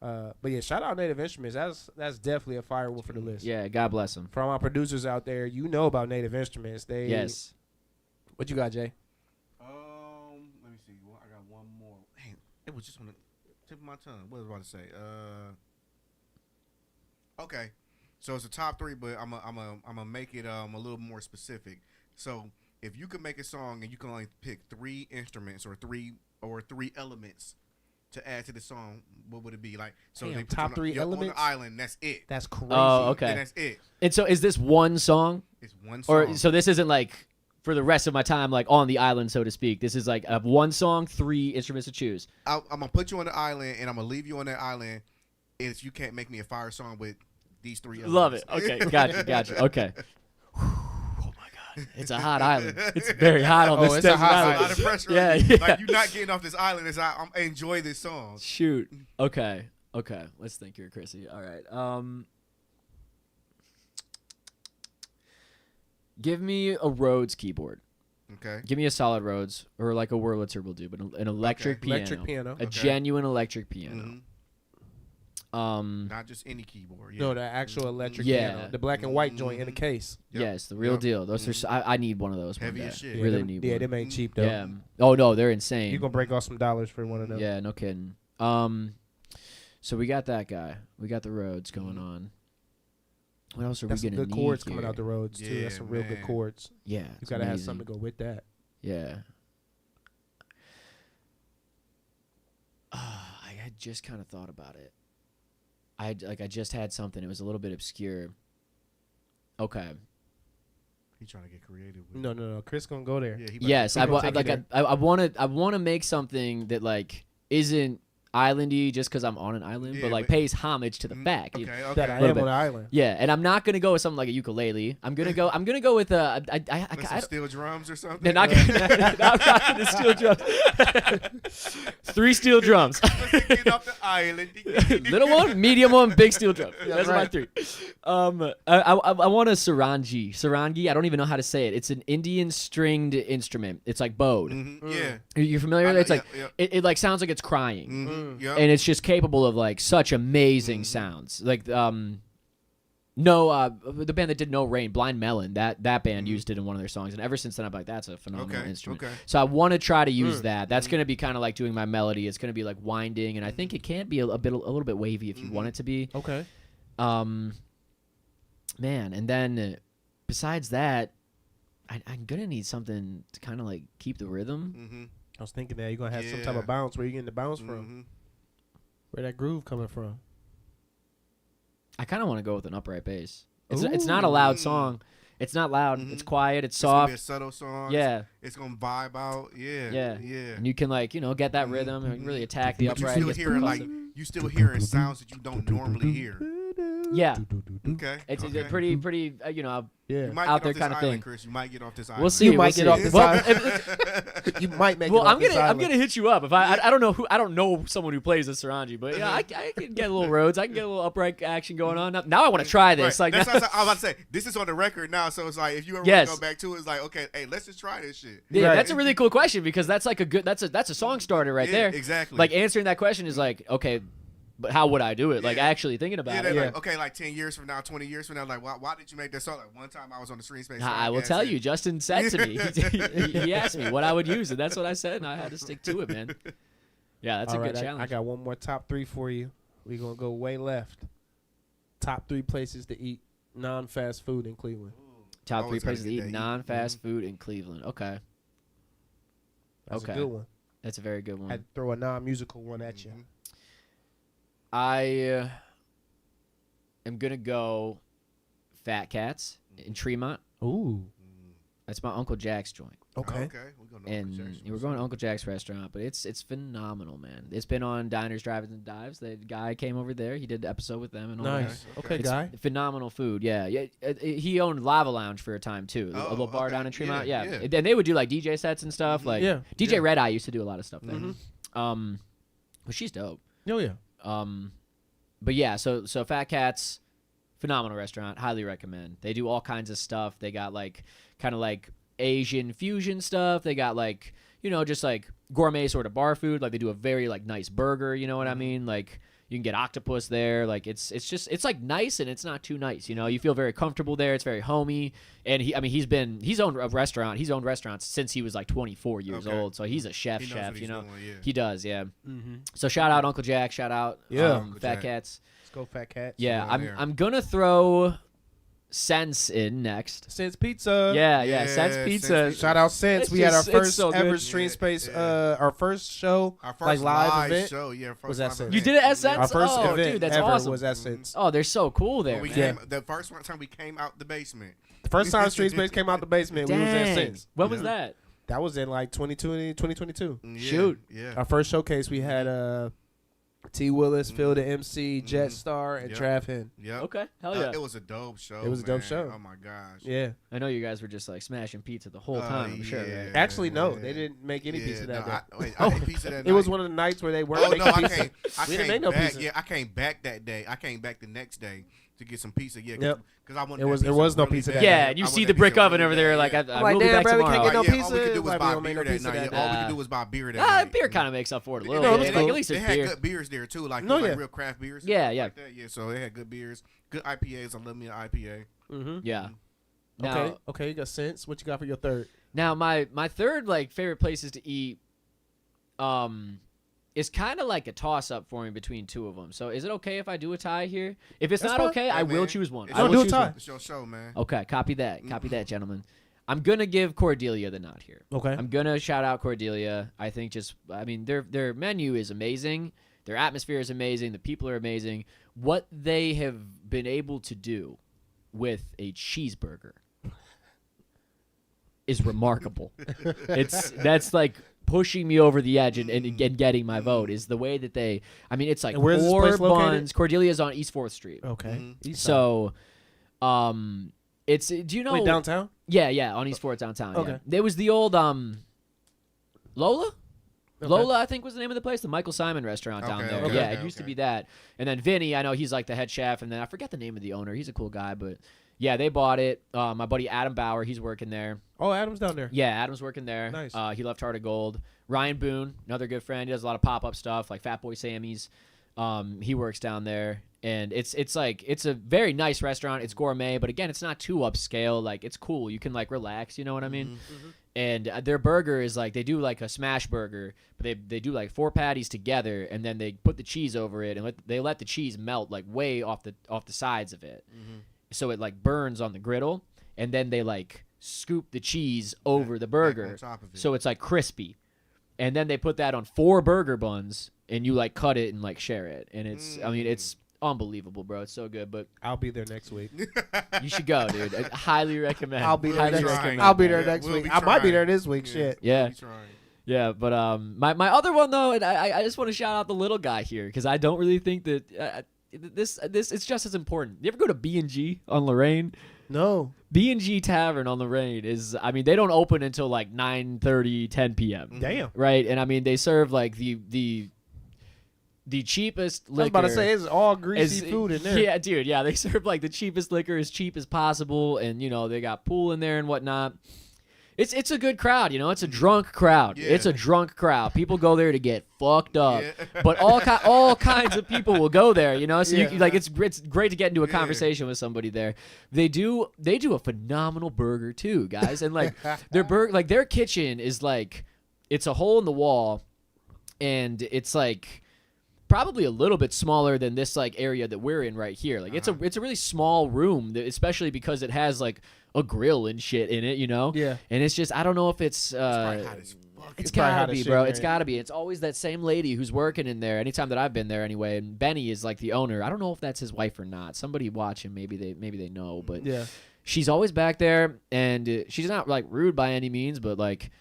But yeah, shout out Native Instruments. That's definitely a fire one for the list. Yeah, God bless them. For all my producers out there, you know about Native Instruments. Yes. What you got, Jay? Let me see. Well, I got one more. Man, it was just on the tip of my tongue. What was I about to say? Okay, so it's a top 3, but I'm gonna make it a little more specific. So if you could make a song and you can only pick 3 instruments or three elements to add to the song, what would it be? Like, so Damn, they put top 3 elements on the island. That's it. That's crazy. Oh, okay. And that's it. And so is this one song? It's one song. Or so this isn't like for the rest of my time, like on the island, so to speak. This is like a one song, 3 instruments to choose. I'm gonna put you on the island, and I'm gonna leave you on that island if you can't make me a fire song with these 3 elements. Love it. Okay, gotcha. Okay. Oh my God, it's a hot island. It's very hot on this it's a desert hot island. A lot of pressure. Yeah, on you. yeah. Like, you're not getting off this island. I enjoy this song. Shoot. Okay. Let's think here, Chrissy. All right. Give me a Rhodes keyboard. Okay. Give me a solid Rhodes or like a Wurlitzer will do, but an electric piano. Electric piano. A genuine electric piano. Mhm. Not just any keyboard. Yeah. No, the actual electric Yeah. piano. The black and white joint in the case. Yep. Yes, the real Yep. deal. Those are. I need one of those. Heavy one as day. shit. Yeah, Really them, need yeah, one. them ain't cheap though. Yeah. Oh no, they're insane. You gonna break off some dollars for one of them. Yeah, no kidding. So we got that guy. We got the Rhodes going on. What else are That's we some gonna good need chords here? coming out the roads too. Yeah, That's some real good man. chords. Yeah, You it's gotta have amazing. something to go with that. Yeah. I had just kind of thought about it. I just had something. It was a little bit obscure. Okay. He trying to get creative. With No. Chris gonna go there. Yeah, he about Yes, He gonna take it I want to make something that like isn't islandy just because I'm on an island, Yeah, but like but- pays homage to the fact. Okay. That I Okay. am bit. on the island. Yeah, and I'm not gonna go with something like a ukulele. I'm gonna go with Like some steel drums or something. they're not gonna, I'm not gonna steel drums. 3 steel drums. Let's get off the island. Little one, medium one, big steel drum. Yeah, That's my right. 3. I want a sarangi. Sarangi. I don't even know how to say it. It's an Indian stringed instrument. It's like bowed. Yeah. You're familiar with it? It's like yeah. it like sounds like it's crying. Yeah. And it's just capable of like such amazing sounds. Like the band that did No Rain, Blind Melon, that band used it in one of their songs, and ever since then I'm like, that's a phenomenal instrument. Okay. So I want to try to use that. That's gonna be kind of like doing my melody. It's gonna be like winding, and I think it can be a little bit wavy if you want it to be. Okay. Man, and then besides that, I'm gonna need something to kind of like keep the rhythm. I was thinking that you're gonna have some type Yeah. of bounce. Where you getting the bounce from? Where that groove coming from? I kind of want to go with an upright bass. It's not a loud song. It's not loud. It's quiet. It's It's gonna be a soft. subtle song. Yeah. It's gonna vibe out. Yeah. Yeah. Yeah. And you can like get that rhythm and really attack the But you upright. still It gets hearing like percussive. you still hearing sounds that you don't normally hear. Yeah. Okay. It's okay. a pretty Yeah. You might out get there off kinda this island, thing. Chris. You might get off this island. We'll see. You we'll might get see. off this Well, island. You might make well, it off I'm this gonna island. hit you up if I don't know someone who plays the sarangi, but yeah, I can get a little Rhodes. I can get a little upright action going on. Now I want to try this. Right. Like That's what I was about to say. This is on the record now, so it's like if you ever Yes. want to go back to it, it's like okay, hey, let's just try this shit. yeah, Right. that's a really cool question because that's like that's a song starter right Yeah, there. exactly. Like answering that question is like okay, but how would I do it? Like Yeah. actually thinking about Yeah, it. they're Yeah. like, okay, like 10 years from now, 20 years from now, like, why did you make that song? Like, one time I was on the StreamSpace. I will podcast tell and- you. Justin said to me, he asked me what I would use, and that's what I said, and I had to stick to it, man. Yeah, that's All a right, good challenge. I got one more top 3 for you. We're gonna go way left. Top 3 places to eat non-fast food in Cleveland. Top 3 always gotta places to get eat that heat. non-fast food in Cleveland. Okay, That's Okay. a good one. that's a very good one. I'd throw a non-musical one at you. I am gonna go Fat Cats in Tremont. Ooh. That's my Uncle Jack's joint. Okay. Okay. We're going to And Uncle Jack's. we're going to Uncle Jack's restaurant, but it's phenomenal, man. It's been on Diners, Drive-Ins, and Dives. The guy came over there. He did the episode with them and all that. Nice. Okay. Okay, It's guy. phenomenal food. Yeah. He owned Lava Lounge for a time too, a Oh, little bar okay. down in Tremont. Yeah, Yeah, yeah. and they would do like DJ sets and stuff. Like Yeah. DJ Yeah. Red Eye used to do a lot of stuff there. Mhm. But she's dope. Oh yeah. But yeah, so Fat Cats, phenomenal restaurant. Highly recommend. They do all kinds of stuff. They got like kind of like Asian fusion stuff. They got like just like gourmet sort of bar food. Like they do a very like nice burger. You know what I mean? Like You can get octopus there. Like it's like nice and it's not too nice. You know, you feel very comfortable there. It's very homey. And he's owned a restaurant. He's owned restaurants since he was like 24 years old. So he's a chef. You know, he does. Yeah. Mm-hmm. So shout out Uncle Jack. Shout out Fat Cats. Let's go Fat Cats. Yeah, I'm gonna throw Sense in next. Sense Pizza. Yeah, Sense Pizza. Shout out Sense. We had our first ever StreamSpace, our first show, our first live event. Show, was that Sense? You did it at Sense? Our first event dude, that's ever awesome. was at Sense. Oh, they're so cool there. The first time we came out the basement. The first time StreamSpace came out the basement, we was at Sense. When was that? That was in like 2022. Yeah, Shoot. Yeah. Our first showcase, we had T. Willis, Phil the MC, Jetstar, and Trav Hen. Yeah. Okay. Hell yeah. It was a dope show. It was a dope show. Oh my gosh. Yeah. I know you guys were just like smashing pizza the whole time. I'm sure. Right? Actually, no, they didn't make any pizza that day. I ate pizza that night. It was one of the nights where they weren't making pizza. We didn't make no pizza. Yeah, I came back that day. I came back the next day to get some pizza. Yeah. Yep. Because I wanted. There was no pizza that day. Yeah, and you see the brick oven over there. Like, I will be back bro, we tomorrow. can't get no pizza. All we could do was buy beer that night. All we could do do was buy beer that night. Beer kind of makes up for it a little bit. Like, at least they it's had beer. good beers there too, like real craft beers. Yeah. Like that. Yeah. So they had good beers, good IPAs. I love me an IPA. Mm-hmm. Yeah. Now, okay, you got Sense. What you got for your third? Now, my third like favorite places to eat, is kind of like a toss up for me between two of them. So is it okay if I do a tie here? If it's not okay, I will choose one. I will do a tie. It's your show, man. Okay, copy that. Copy that, gentlemen. I'm gonna give Cordelia the nod here. Okay. I'm gonna shout out Cordelia. I think their menu is amazing. Their atmosphere is amazing. The people are amazing. What they have been able to do with a cheeseburger is remarkable. That's like pushing me over the edge and getting my vote is the way that it's like 4 buns. Cordelia's on East 4th Street. Okay. So, it's, do you know? Wait, downtown? Yeah, on East 4th downtown. Okay. Yeah. There was the old, Lola? Okay. Lola, I think was the name of the place, the Michael Simon restaurant down there. Okay, it used to be that. And then Vinny, I know he's like the head chef, and then I forget the name of the owner. He's a cool guy, but yeah, they bought it. My buddy Adam Bauer, he's working there. Oh, Adam's down there. Yeah, Adam's working there. Nice. He left Heart of Gold. Ryan Boone, another good friend. He does a lot of pop-up stuff like Fat Boy Sammy's. He works down there. And it's a very nice restaurant. It's gourmet, but again, it's not too upscale. Like, it's cool. You can like relax, you know what I mean? Mm-hmm. And their burger is like, they do like a smash burger, but they do like 4 patties together, and then they put the cheese over it, and they let the cheese melt like way off the sides of it. Mm-hmm. So it like burns on the griddle, and then they like scoop the cheese over the burger, on top of it. so it's like crispy. And then they put that on 4 burger buns, and you like cut it and like share it. And it's unbelievable, bro. It's so good. But I'll be there next week. you should go, dude. I highly recommend. I'll be there Highly next recommend. week. I'll be there next We'll week. be I might be trying. there this week. Shit. Yeah. But my other one though, and I just want to shout out the little guy here because I don't really think that this it's just as important. You ever go to B&G on Lorraine? No. B&G Tavern on Lorraine is, they don't open until like 9:30, 10 p.m. Damn. Right? And they serve like the cheapest liquor. I was about to say, it's all greasy food in there. Yeah, dude. Yeah, they serve like the cheapest liquor as cheap as possible, and they got pool in there and whatnot. It's a good crowd, It's a drunk crowd. Yeah. It's a drunk crowd. People go there to get fucked up, Yeah. but all kinds of people will go there, So Yeah. it's great to get into a conversation with somebody there. They do a phenomenal burger too, guys, and like their kitchen is like it's a hole in the wall, and it's like probably a little bit smaller than this like area that we're in right here. Like it's a really small room, especially because it has like a grill and shit in it, Yeah. And it's just I don't know if it's probably hot as fuck. it's probably hot gotta as be, shit, bro. man. It's gotta be. It's always that same lady who's working in there. Anytime that I've been there, anyway. And Benny is like the owner. I don't know if that's his wife or not. Somebody watching, maybe they know, but Yeah. she's always back there, and she's not like rude by any means, but like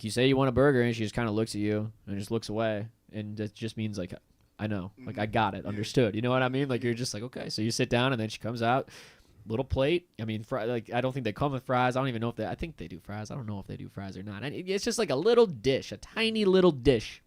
you say you want a burger, and she just kind of looks at you and just looks away, and that just means like I know, like I got it, understood. You know what I mean? Like you're just like okay, so you sit down, and then she comes out. Little plate. I don't think they come with fries. I don't even know if I think they do fries. I don't know if they do fries or not. It's just like a little dish, a tiny little dish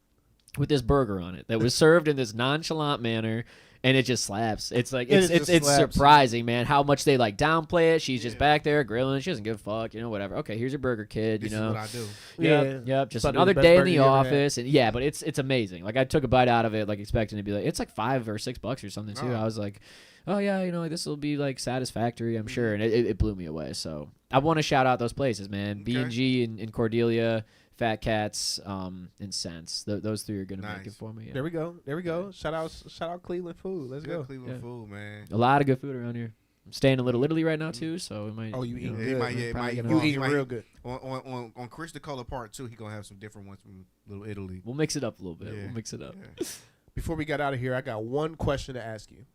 with this burger on it that was served in this nonchalant manner, and it just slaps. It's like It it's just slaps. surprising, man, how much they like downplay it. She's just back there grilling. She doesn't give a fuck, whatever. Okay, here's your burger, kid. This you is know what I do. Yep. Just Probably another the best day in burger the you ever had. office, and but it's amazing. Like I took a bite out of it, like expecting to be like it's like $5 or $6 or something too. Oh. I was like, oh yeah, like, this will be like satisfactory, I'm sure, and it blew me away. So I want to shout out those places, man. B&G in Cordelia, Fat Cats, and Sense. Those three are gonna make it for me. Yeah. There we go. Shout out Cleveland food. Let's go. Cleveland food, man. A lot of good food around here. I'm staying a Little Italy right now too, so we might. Oh, you eating Yeah, good. you eating real good. On Chris Dicola Part 2, he gonna have some different ones from Little Italy. We'll mix it up a little bit. Yeah. We'll mix it up. Yeah. Before we got out of here, I got one question to ask you.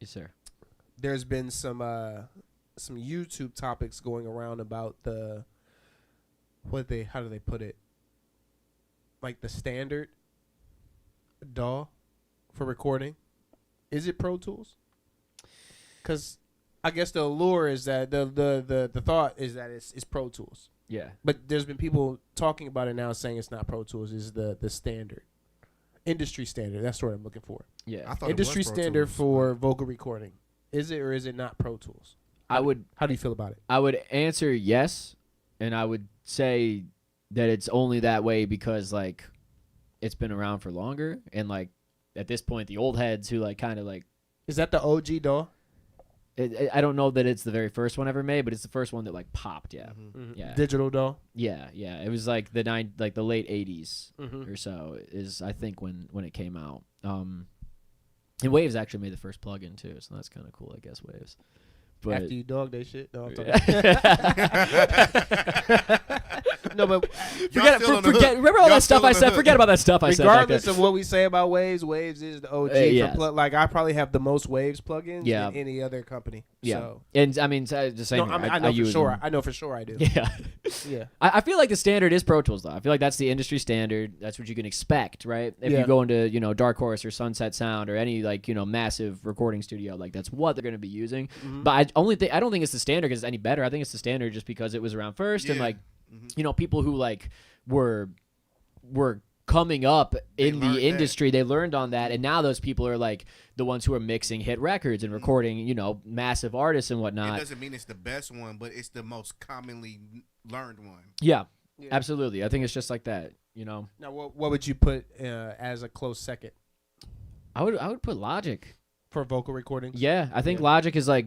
Yes, sir. There's been some YouTube topics going around about the how do they put it? Like the standard DAW for recording. Is it Pro Tools? Because I guess the allure is that the thought is that it's Pro Tools. Yeah. But there's been people talking about it now saying it's not Pro Tools. It's the standard. Industry standard. That's what I'm looking for. Yeah. I thought Industry it was Pro standard Tools. for vocal recording. Is it or is it not Pro Tools? How do you feel about it? I would answer yes, and I would say that it's only that way because like it's been around for longer, and like at this point the old heads who like kind of like Is that the OG DAW? I don't know that it's the very first one ever made, but it's the first one that like popped. Yeah. Yeah. Digital DAW. Yeah. It was like the late 80s Mhm. or so is I think when it came out. And Waves actually made the first plugin too, so that's kind of cool, I guess. Waves. But After you dog that shit. No, I'm talking Yeah. No, but forget. Remember all that stuff I said. Forget about that stuff I said. regardless of what we say about Waves, Waves is the OG. Yeah. Like I probably have the most Waves plugins Yeah. than any other company. Yeah. So. And I mean, the same. No, I know for sure. I know for sure I do. Yeah. Yeah. I feel like the standard is Pro Tools though. I feel like that's the industry standard. That's what you can expect, right? If Yeah. you go into Dark Horse or Sunset Sound or any like massive recording studio, like that's what they're going to be using. Mhm. But I don't think it's the standard because it's any better. I think it's the standard just because it was around first and like people who like were coming up in the industry, they learned on that, and now those people are like the ones who are mixing hit records and recording massive artists and whatnot. It doesn't mean it's the best one, but it's the most commonly learned one. Yeah. Absolutely. I think it's just like that, Now, what would you put as a close second I would put Logic. for vocal recordings? Yeah, I think Logic is like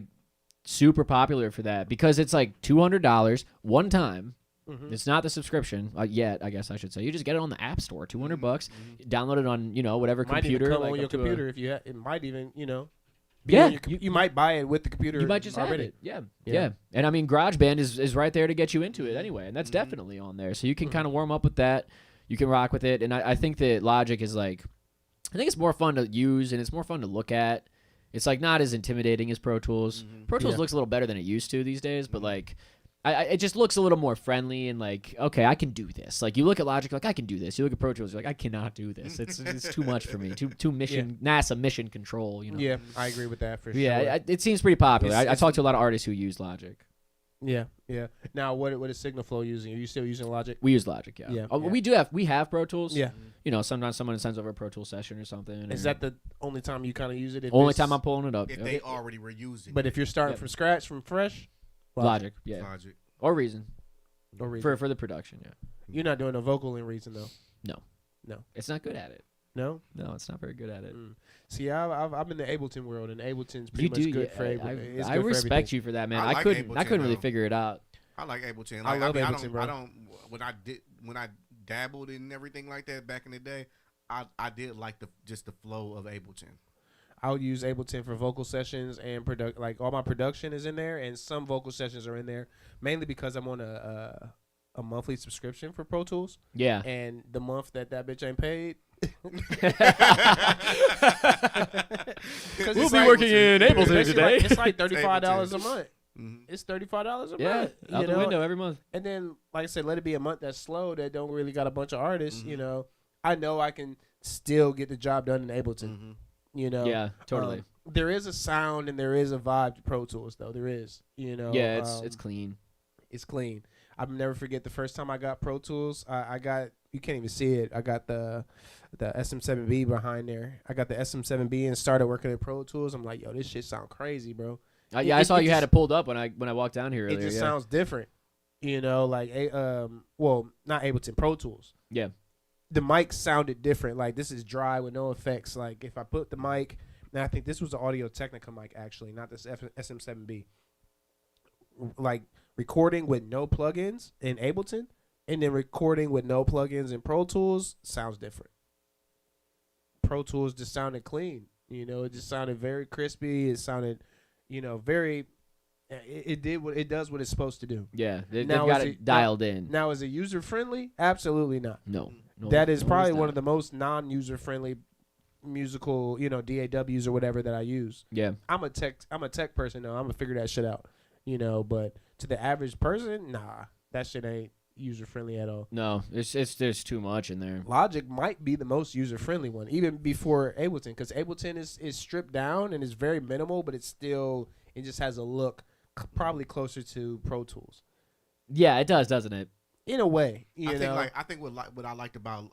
super popular for that because it's like $200 one time. Mhm. It's not the subscription yet, I guess I should say. You just get it on the App Store, $200. Download it on whatever Might computer. even come like on your up to computer if you. It might even be Yeah, on your you might buy it with the computer. you might just already. have it. Yeah. Yeah. And I mean, GarageBand is right there to get you into it anyway, and that's definitely on there. So you can kind of warm up with that. You can rock with it, and I think that Logic is like, I think it's more fun to use and it's more fun to look at. It's like not as intimidating as Pro Tools. Pro Tools looks a little better than it used to these days, but like it just looks a little more friendly and like, okay, I can do this. Like you look at Logic, like I can do this. You look at Pro Tools, you're like I cannot do this. It's too much for me. Too mission NASA mission control. Yeah, I agree with that for sure. Yeah, it seems pretty popular. I talked to a lot of artists who use Logic. Yeah. Now, what is Signal Flow using? Are you still using Logic? We use Logic, yeah. Yeah. We have Pro Tools. Yeah. Sometimes someone sends over a Pro Tool session or something. Is that the only time you kind of use it? Only time I'm pulling it up? If they already were using. But if you're starting from scratch, from fresh, Logic, yeah. Logic. Or Reason. Or Reason. For the production, yeah. You're not doing a vocal in Reason though. No. It's not good at it. No, it's not very good at it. See, I'm in the Ableton world, and Ableton's pretty much good for Ableton. I respect you for that, man. I I like couldn't Ableton, really though. figure it out. I like Ableton. I love Ableton, bro. I don't. When I dabbled in everything like that back in the day, I did like just the flow of Ableton. I'll use Ableton for vocal sessions and like all my production is in there, and some vocal sessions are in there mainly because I'm on a monthly subscription for Pro Tools. Yeah. And the month that bitch ain't paid. We'll be working in Ableton today. It's like $35 a month. It's $35 a month. Yeah, out the window every month. And then, like I said, let it be a month that's slow, that don't really got a bunch of artists. I know I can still get the job done in Ableton. Yeah, totally. There is a sound and there is a vibe to Pro Tools, though. There is, Yeah, it's clean. It's clean. I'll never forget the first time I got Pro Tools. I got, you can't even see it. I got the SM7B behind there. I got the SM7B and started working at Pro Tools. I'm like, yo, this shit sound crazy, bro. Yeah, I saw you had it pulled up when I walked down here earlier. It just sounds different, you know, like well, not Ableton, Pro Tools. Yeah. The mic sounded different. Like, this is dry with no effects. Like, if I put the mic, now I think this was the Audio Technica mic actually, not this SM7B. Like, recording with no plugins in Ableton and then recording with no plugins in Pro Tools sounds different. Pro Tools just sounded clean. You know, it just sounded very crispy. It sounded, you know, very. It does what it's supposed to do. Yeah, they've got it dialed in. Now, is it user friendly? Absolutely not. No, that is probably one of the most non-user friendly musical, you know, DAWs or whatever that I use. Yeah, I'm a tech person though. I'm gonna figure that shit out. You know, but to the average person, nah, that shit ain't user friendly at all. No, there's too much in there. Logic might be the most user friendly one, even before Ableton, because Ableton is stripped down and is very minimal, but it just has a look probably closer to Pro Tools. Yeah, it does, doesn't it? In a way, I think what I liked about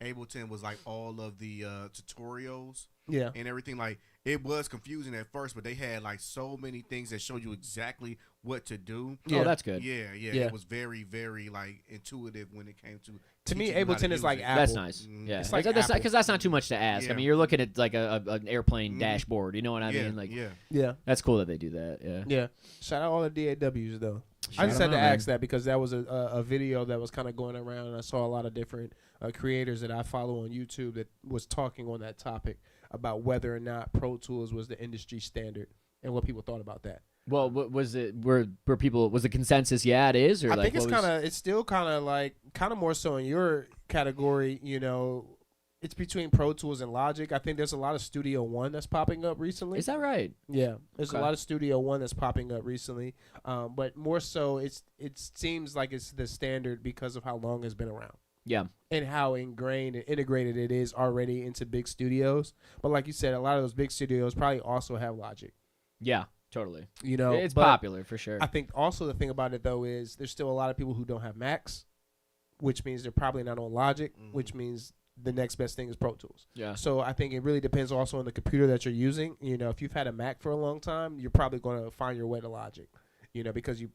Ableton was like all of the tutorials, and everything. Like, it was confusing at first, but they had like so many things that showed you exactly what to do. Yeah. Oh, that's good. Yeah. It was very, very like intuitive when it came to me, Ableton is like Apple. That's nice. Yeah, it's like because that's not too much to ask. Yeah. I mean, you're looking at like an airplane dashboard. You know what I mean? Like, yeah, that's cool that they do that. Yeah. Shout out all the DAWs though. I just had to ask that because that was a video that was kind of going around, and I saw a lot of different creators that I follow on YouTube that was talking on that topic about whether or not Pro Tools was the industry standard and what people thought about that. Well, what was it? Were people? Was the consensus? Yeah, it is. Or I like, think it's still kind of more so in your category. You know, it's between Pro Tools and Logic. I think there's a lot of Studio One that's popping up recently. Is that right? Yeah, there's a lot of Studio One that's popping up recently. But more so, it seems like it's the standard because of how long it's been around. Yeah. And how ingrained and integrated it is already into big studios. But like you said, a lot of those big studios probably also have Logic. Yeah, totally. You know, it's popular for sure. I think also the thing about it though is there's still a lot of people who don't have Macs, which means they're probably not on Logic, which means the next best thing is Pro Tools. Yeah. So I think it really depends also on the computer that you're using. You know, if you've had a Mac for a long time, you're probably going to find your way to Logic. You know, because you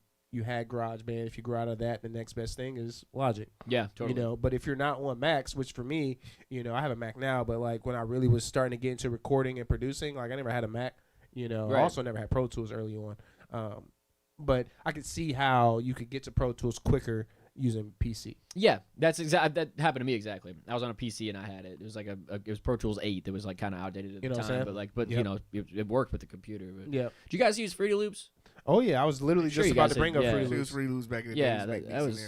had GarageBand. If you grow out of that, the next best thing is Logic. Yeah, totally. You know, but if you're not on Macs, which for me, you know, I have a Mac now, but like when I really was starting to get into recording and producing, like I never had a Mac. You know, right. I also never had Pro Tools early on. But I could see how you could get to Pro Tools quicker using PC. Yeah, that happened to me exactly. I was on a PC and I had it. It was like it was Pro Tools 8 that was like kind of outdated at the time, but yep. You know, it worked with the computer. But. Yeah. Do you guys use Fruity Loops? Oh yeah, I was literally just about to bring up Fruity Loops. Loops. Fruity Loops back in the day. That was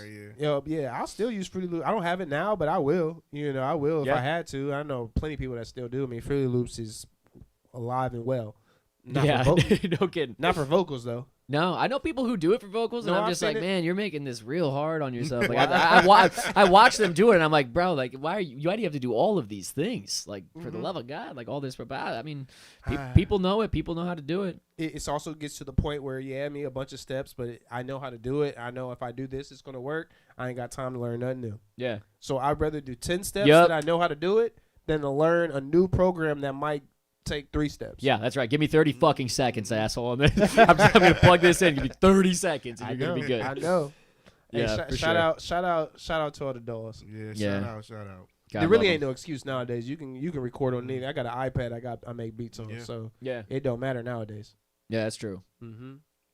yeah. I'll still use Fruity Loops. I don't have it now, but I will. You know, I will if I had to. I know plenty of people that still do. I mean, Fruity Loops is alive and well. Not for no kidding. Not for vocals though. No, I know people who do it for vocals, and I'm just like, man, you're making this real hard on yourself. Like, I watch them do it, and I'm like, bro, like, why do you have to do all of these things? Like, for the love of God, like all this. I mean, people know it. People know how to do it. It also gets to the point where, a bunch of steps, but I know how to do it. I know if I do this, it's going to work. I ain't got time to learn nothing new. Yeah. So I'd rather do 10 steps that I know how to do it than to learn a new program that might take 3 steps. Yeah, that's right. Give me 30 fucking seconds, asshole. I'm going to plug this in. Give me 30 seconds, and you're going to be good. I know. Yeah, hey, shout out to all the dolls. Yeah, shout out. There really ain't no excuse nowadays. You can record on anything. I got an iPad. I make beats on, so it don't matter nowadays. Yeah, that's true.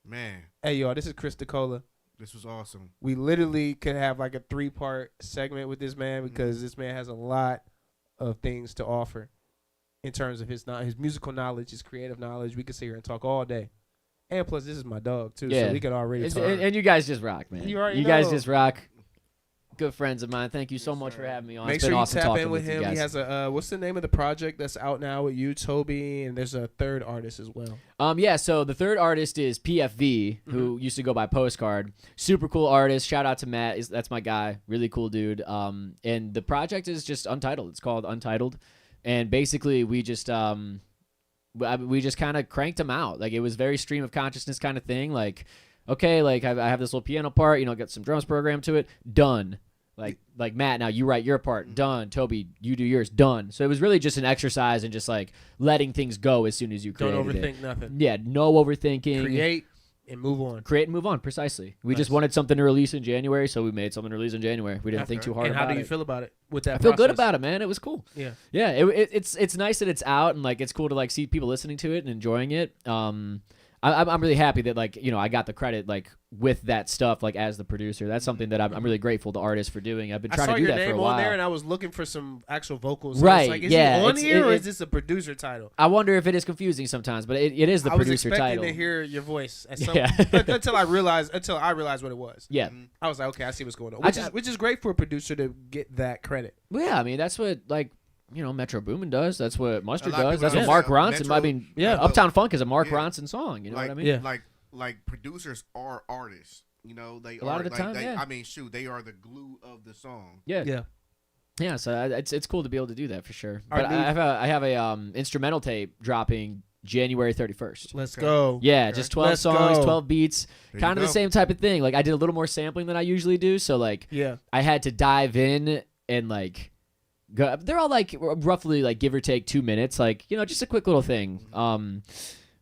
Man. Hey, y'all, this is Chris Dicola. This was awesome. We literally could have like a 3-part segment with this man because this man has a lot of things to offer. In terms of his musical knowledge, his creative knowledge, we could sit here and talk all day. And plus, this is my dog, too, so we could already talk. And you guys just rock, man. You guys just rock. Good friends of mine. Thank you so much for having me on. Make sure you tap in with him. He has a, what's the name of the project that's out now with you, Toby? And there's a third artist as well. So the third artist is PFV, who used to go by Postcard. Super cool artist. Shout out to Matt. That's my guy. Really cool dude. And the project is just Untitled. It's called Untitled. And basically, we just kind of cranked them out. Like, it was very stream of consciousness kind of thing. Like, okay, like I have this little piano part, get some drums programmed to it, done. Like Matt, now you write your part, done. Toby, you do yours, done. So it was really just an exercise and just like letting things go as soon as you created Don't it. overthink nothing. Yeah, no overthinking. Create and move on. Create and move on, precisely. We just wanted something to release in January, so we made something to release in January. We didn't think too hard and about it. how do you feel about it with that I feel good process? about it, man. It was cool. Yeah. Yeah, it's nice that it's out, and like it's cool to like see people listening to it and enjoying it. I'm really happy that like I got the credit like with that stuff like as the producer. That's something that I'm really grateful to artists for doing. I've been trying to do that for a while. I saw your name on there, and I was looking for some actual vocals. Right? Like, is yeah. he on here, or is this a producer title? I wonder if it is confusing sometimes, but it is the producer title. I was expecting to hear your voice at some until I realized what it was. Yeah. I was like, okay, I see what's going on. Which is great for a producer to get that credit. Well, yeah, I mean that's what like. Metro Boomin does. That's what Mustard does. That's what Mark Ronson. Uptown Funk is a Mark Ronson song. You know what I mean? Yeah. Like producers are artists. They a lot of the time. I mean, shoot, they are the glue of the song. Yeah. Yeah. Yeah. So it's cool to be able to do that for sure. But I have a instrumental tape dropping January 31st. Let's go. Yeah, just 12 songs, 12 beats, kind of the same type of thing. Like I did a little more sampling than I usually do. So like, I had to dive in and like. They're all like roughly like give or take 2 minutes, like just a quick little thing.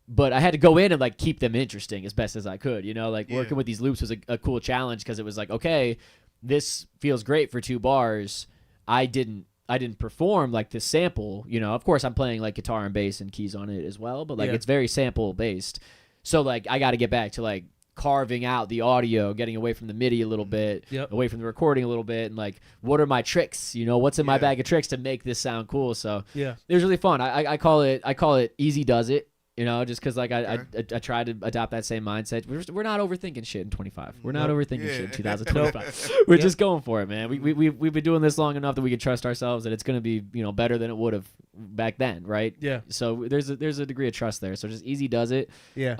But I had to go in and like keep them interesting as best as I could. Working with these loops was a cool challenge because it was like, okay, this feels great for 2 bars. I didn't perform like this sample. Of course I'm playing like guitar and bass and keys on it as well, but like it's very sample based. So like I got to get back to like carving out the audio, getting away from the MIDI a little bit, away from the recording a little bit, and like, what are my tricks? What's in my bag of tricks to make this sound cool? So it was really fun. I call it easy does it. Just because like I try to adopt that same mindset. We're not overthinking shit in 25. We're not overthinking shit in 2025. We're just going for it, man. We've been doing this long enough that we can trust ourselves that it's gonna be better than it would have back then, right? Yeah. So there's a degree of trust there. So just easy does it. Yeah.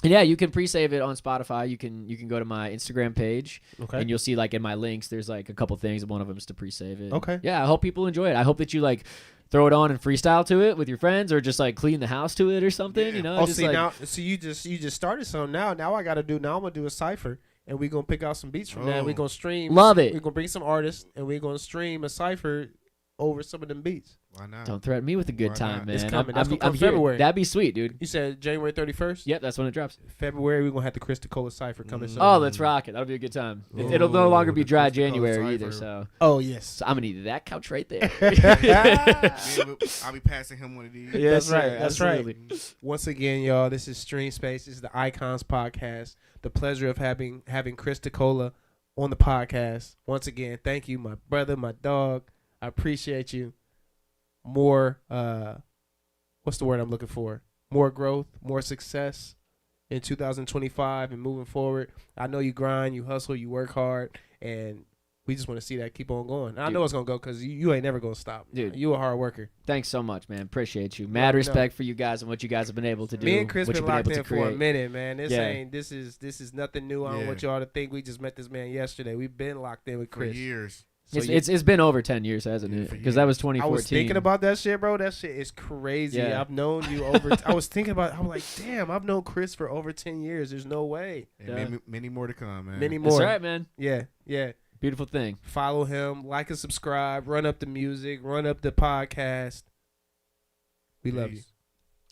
Yeah, you can pre-save it on Spotify. You can go to my Instagram page, and you'll see like in my links, there's like a couple things. One of them is to pre-save it. Okay. Yeah, I hope people enjoy it. I hope that you like throw it on and freestyle to it with your friends, or just like clean the house to it or something. Oh, just, now, so you just started some. Now I'm gonna do a cipher, and we're gonna pick out some beats from that. We're gonna stream. Love it. We're gonna bring some artists, and we're gonna stream a cipher over some of them beats. Why not? Don't threaten me with a good time, man. It's coming. That's gonna come February. That'd be sweet, dude. You said January 31st? Yep, that's when it drops. February, we're gonna have the Chris Dicola cipher coming soon. Oh, let's rock it. That'll be a good time. It'll no longer be dry January either. So. Oh yes. So I'm gonna need that couch right there. I'll be passing him one of these. Yes, that's right. That's right. Once again, y'all, this is StreamSpace. This is the Icons podcast. The pleasure of having Chris Dicola on the podcast. Once again, thank you, my brother, my dog. I appreciate you. More what's the word I'm looking for? More growth, more success in 2025 and moving forward. I know you grind, you hustle, you work hard, and we just want to see that keep on going. And I know it's gonna go because you ain't never gonna stop, dude. You a hard worker. Thanks so much, man. Appreciate you. Mad respect for you guys and what you guys have been able to do. Me and Chris been locked in for a minute, man. This is nothing new. I don't want y'all to think we just met this man yesterday. We've been locked in with Chris for years. So it's been over 10 years, hasn't it? Because that was 2014. I was thinking about that shit, bro. That shit is crazy. Yeah. I've known you over. I was thinking about. I'm like, damn. I've known Chris for over 10 years. There's no way. Many more to come, man. Many more. That's right, man. Yeah, yeah. Beautiful thing. Follow him, like and subscribe. Run up the music. Run up the podcast. We love you.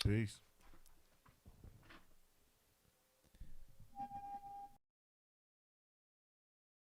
Peace.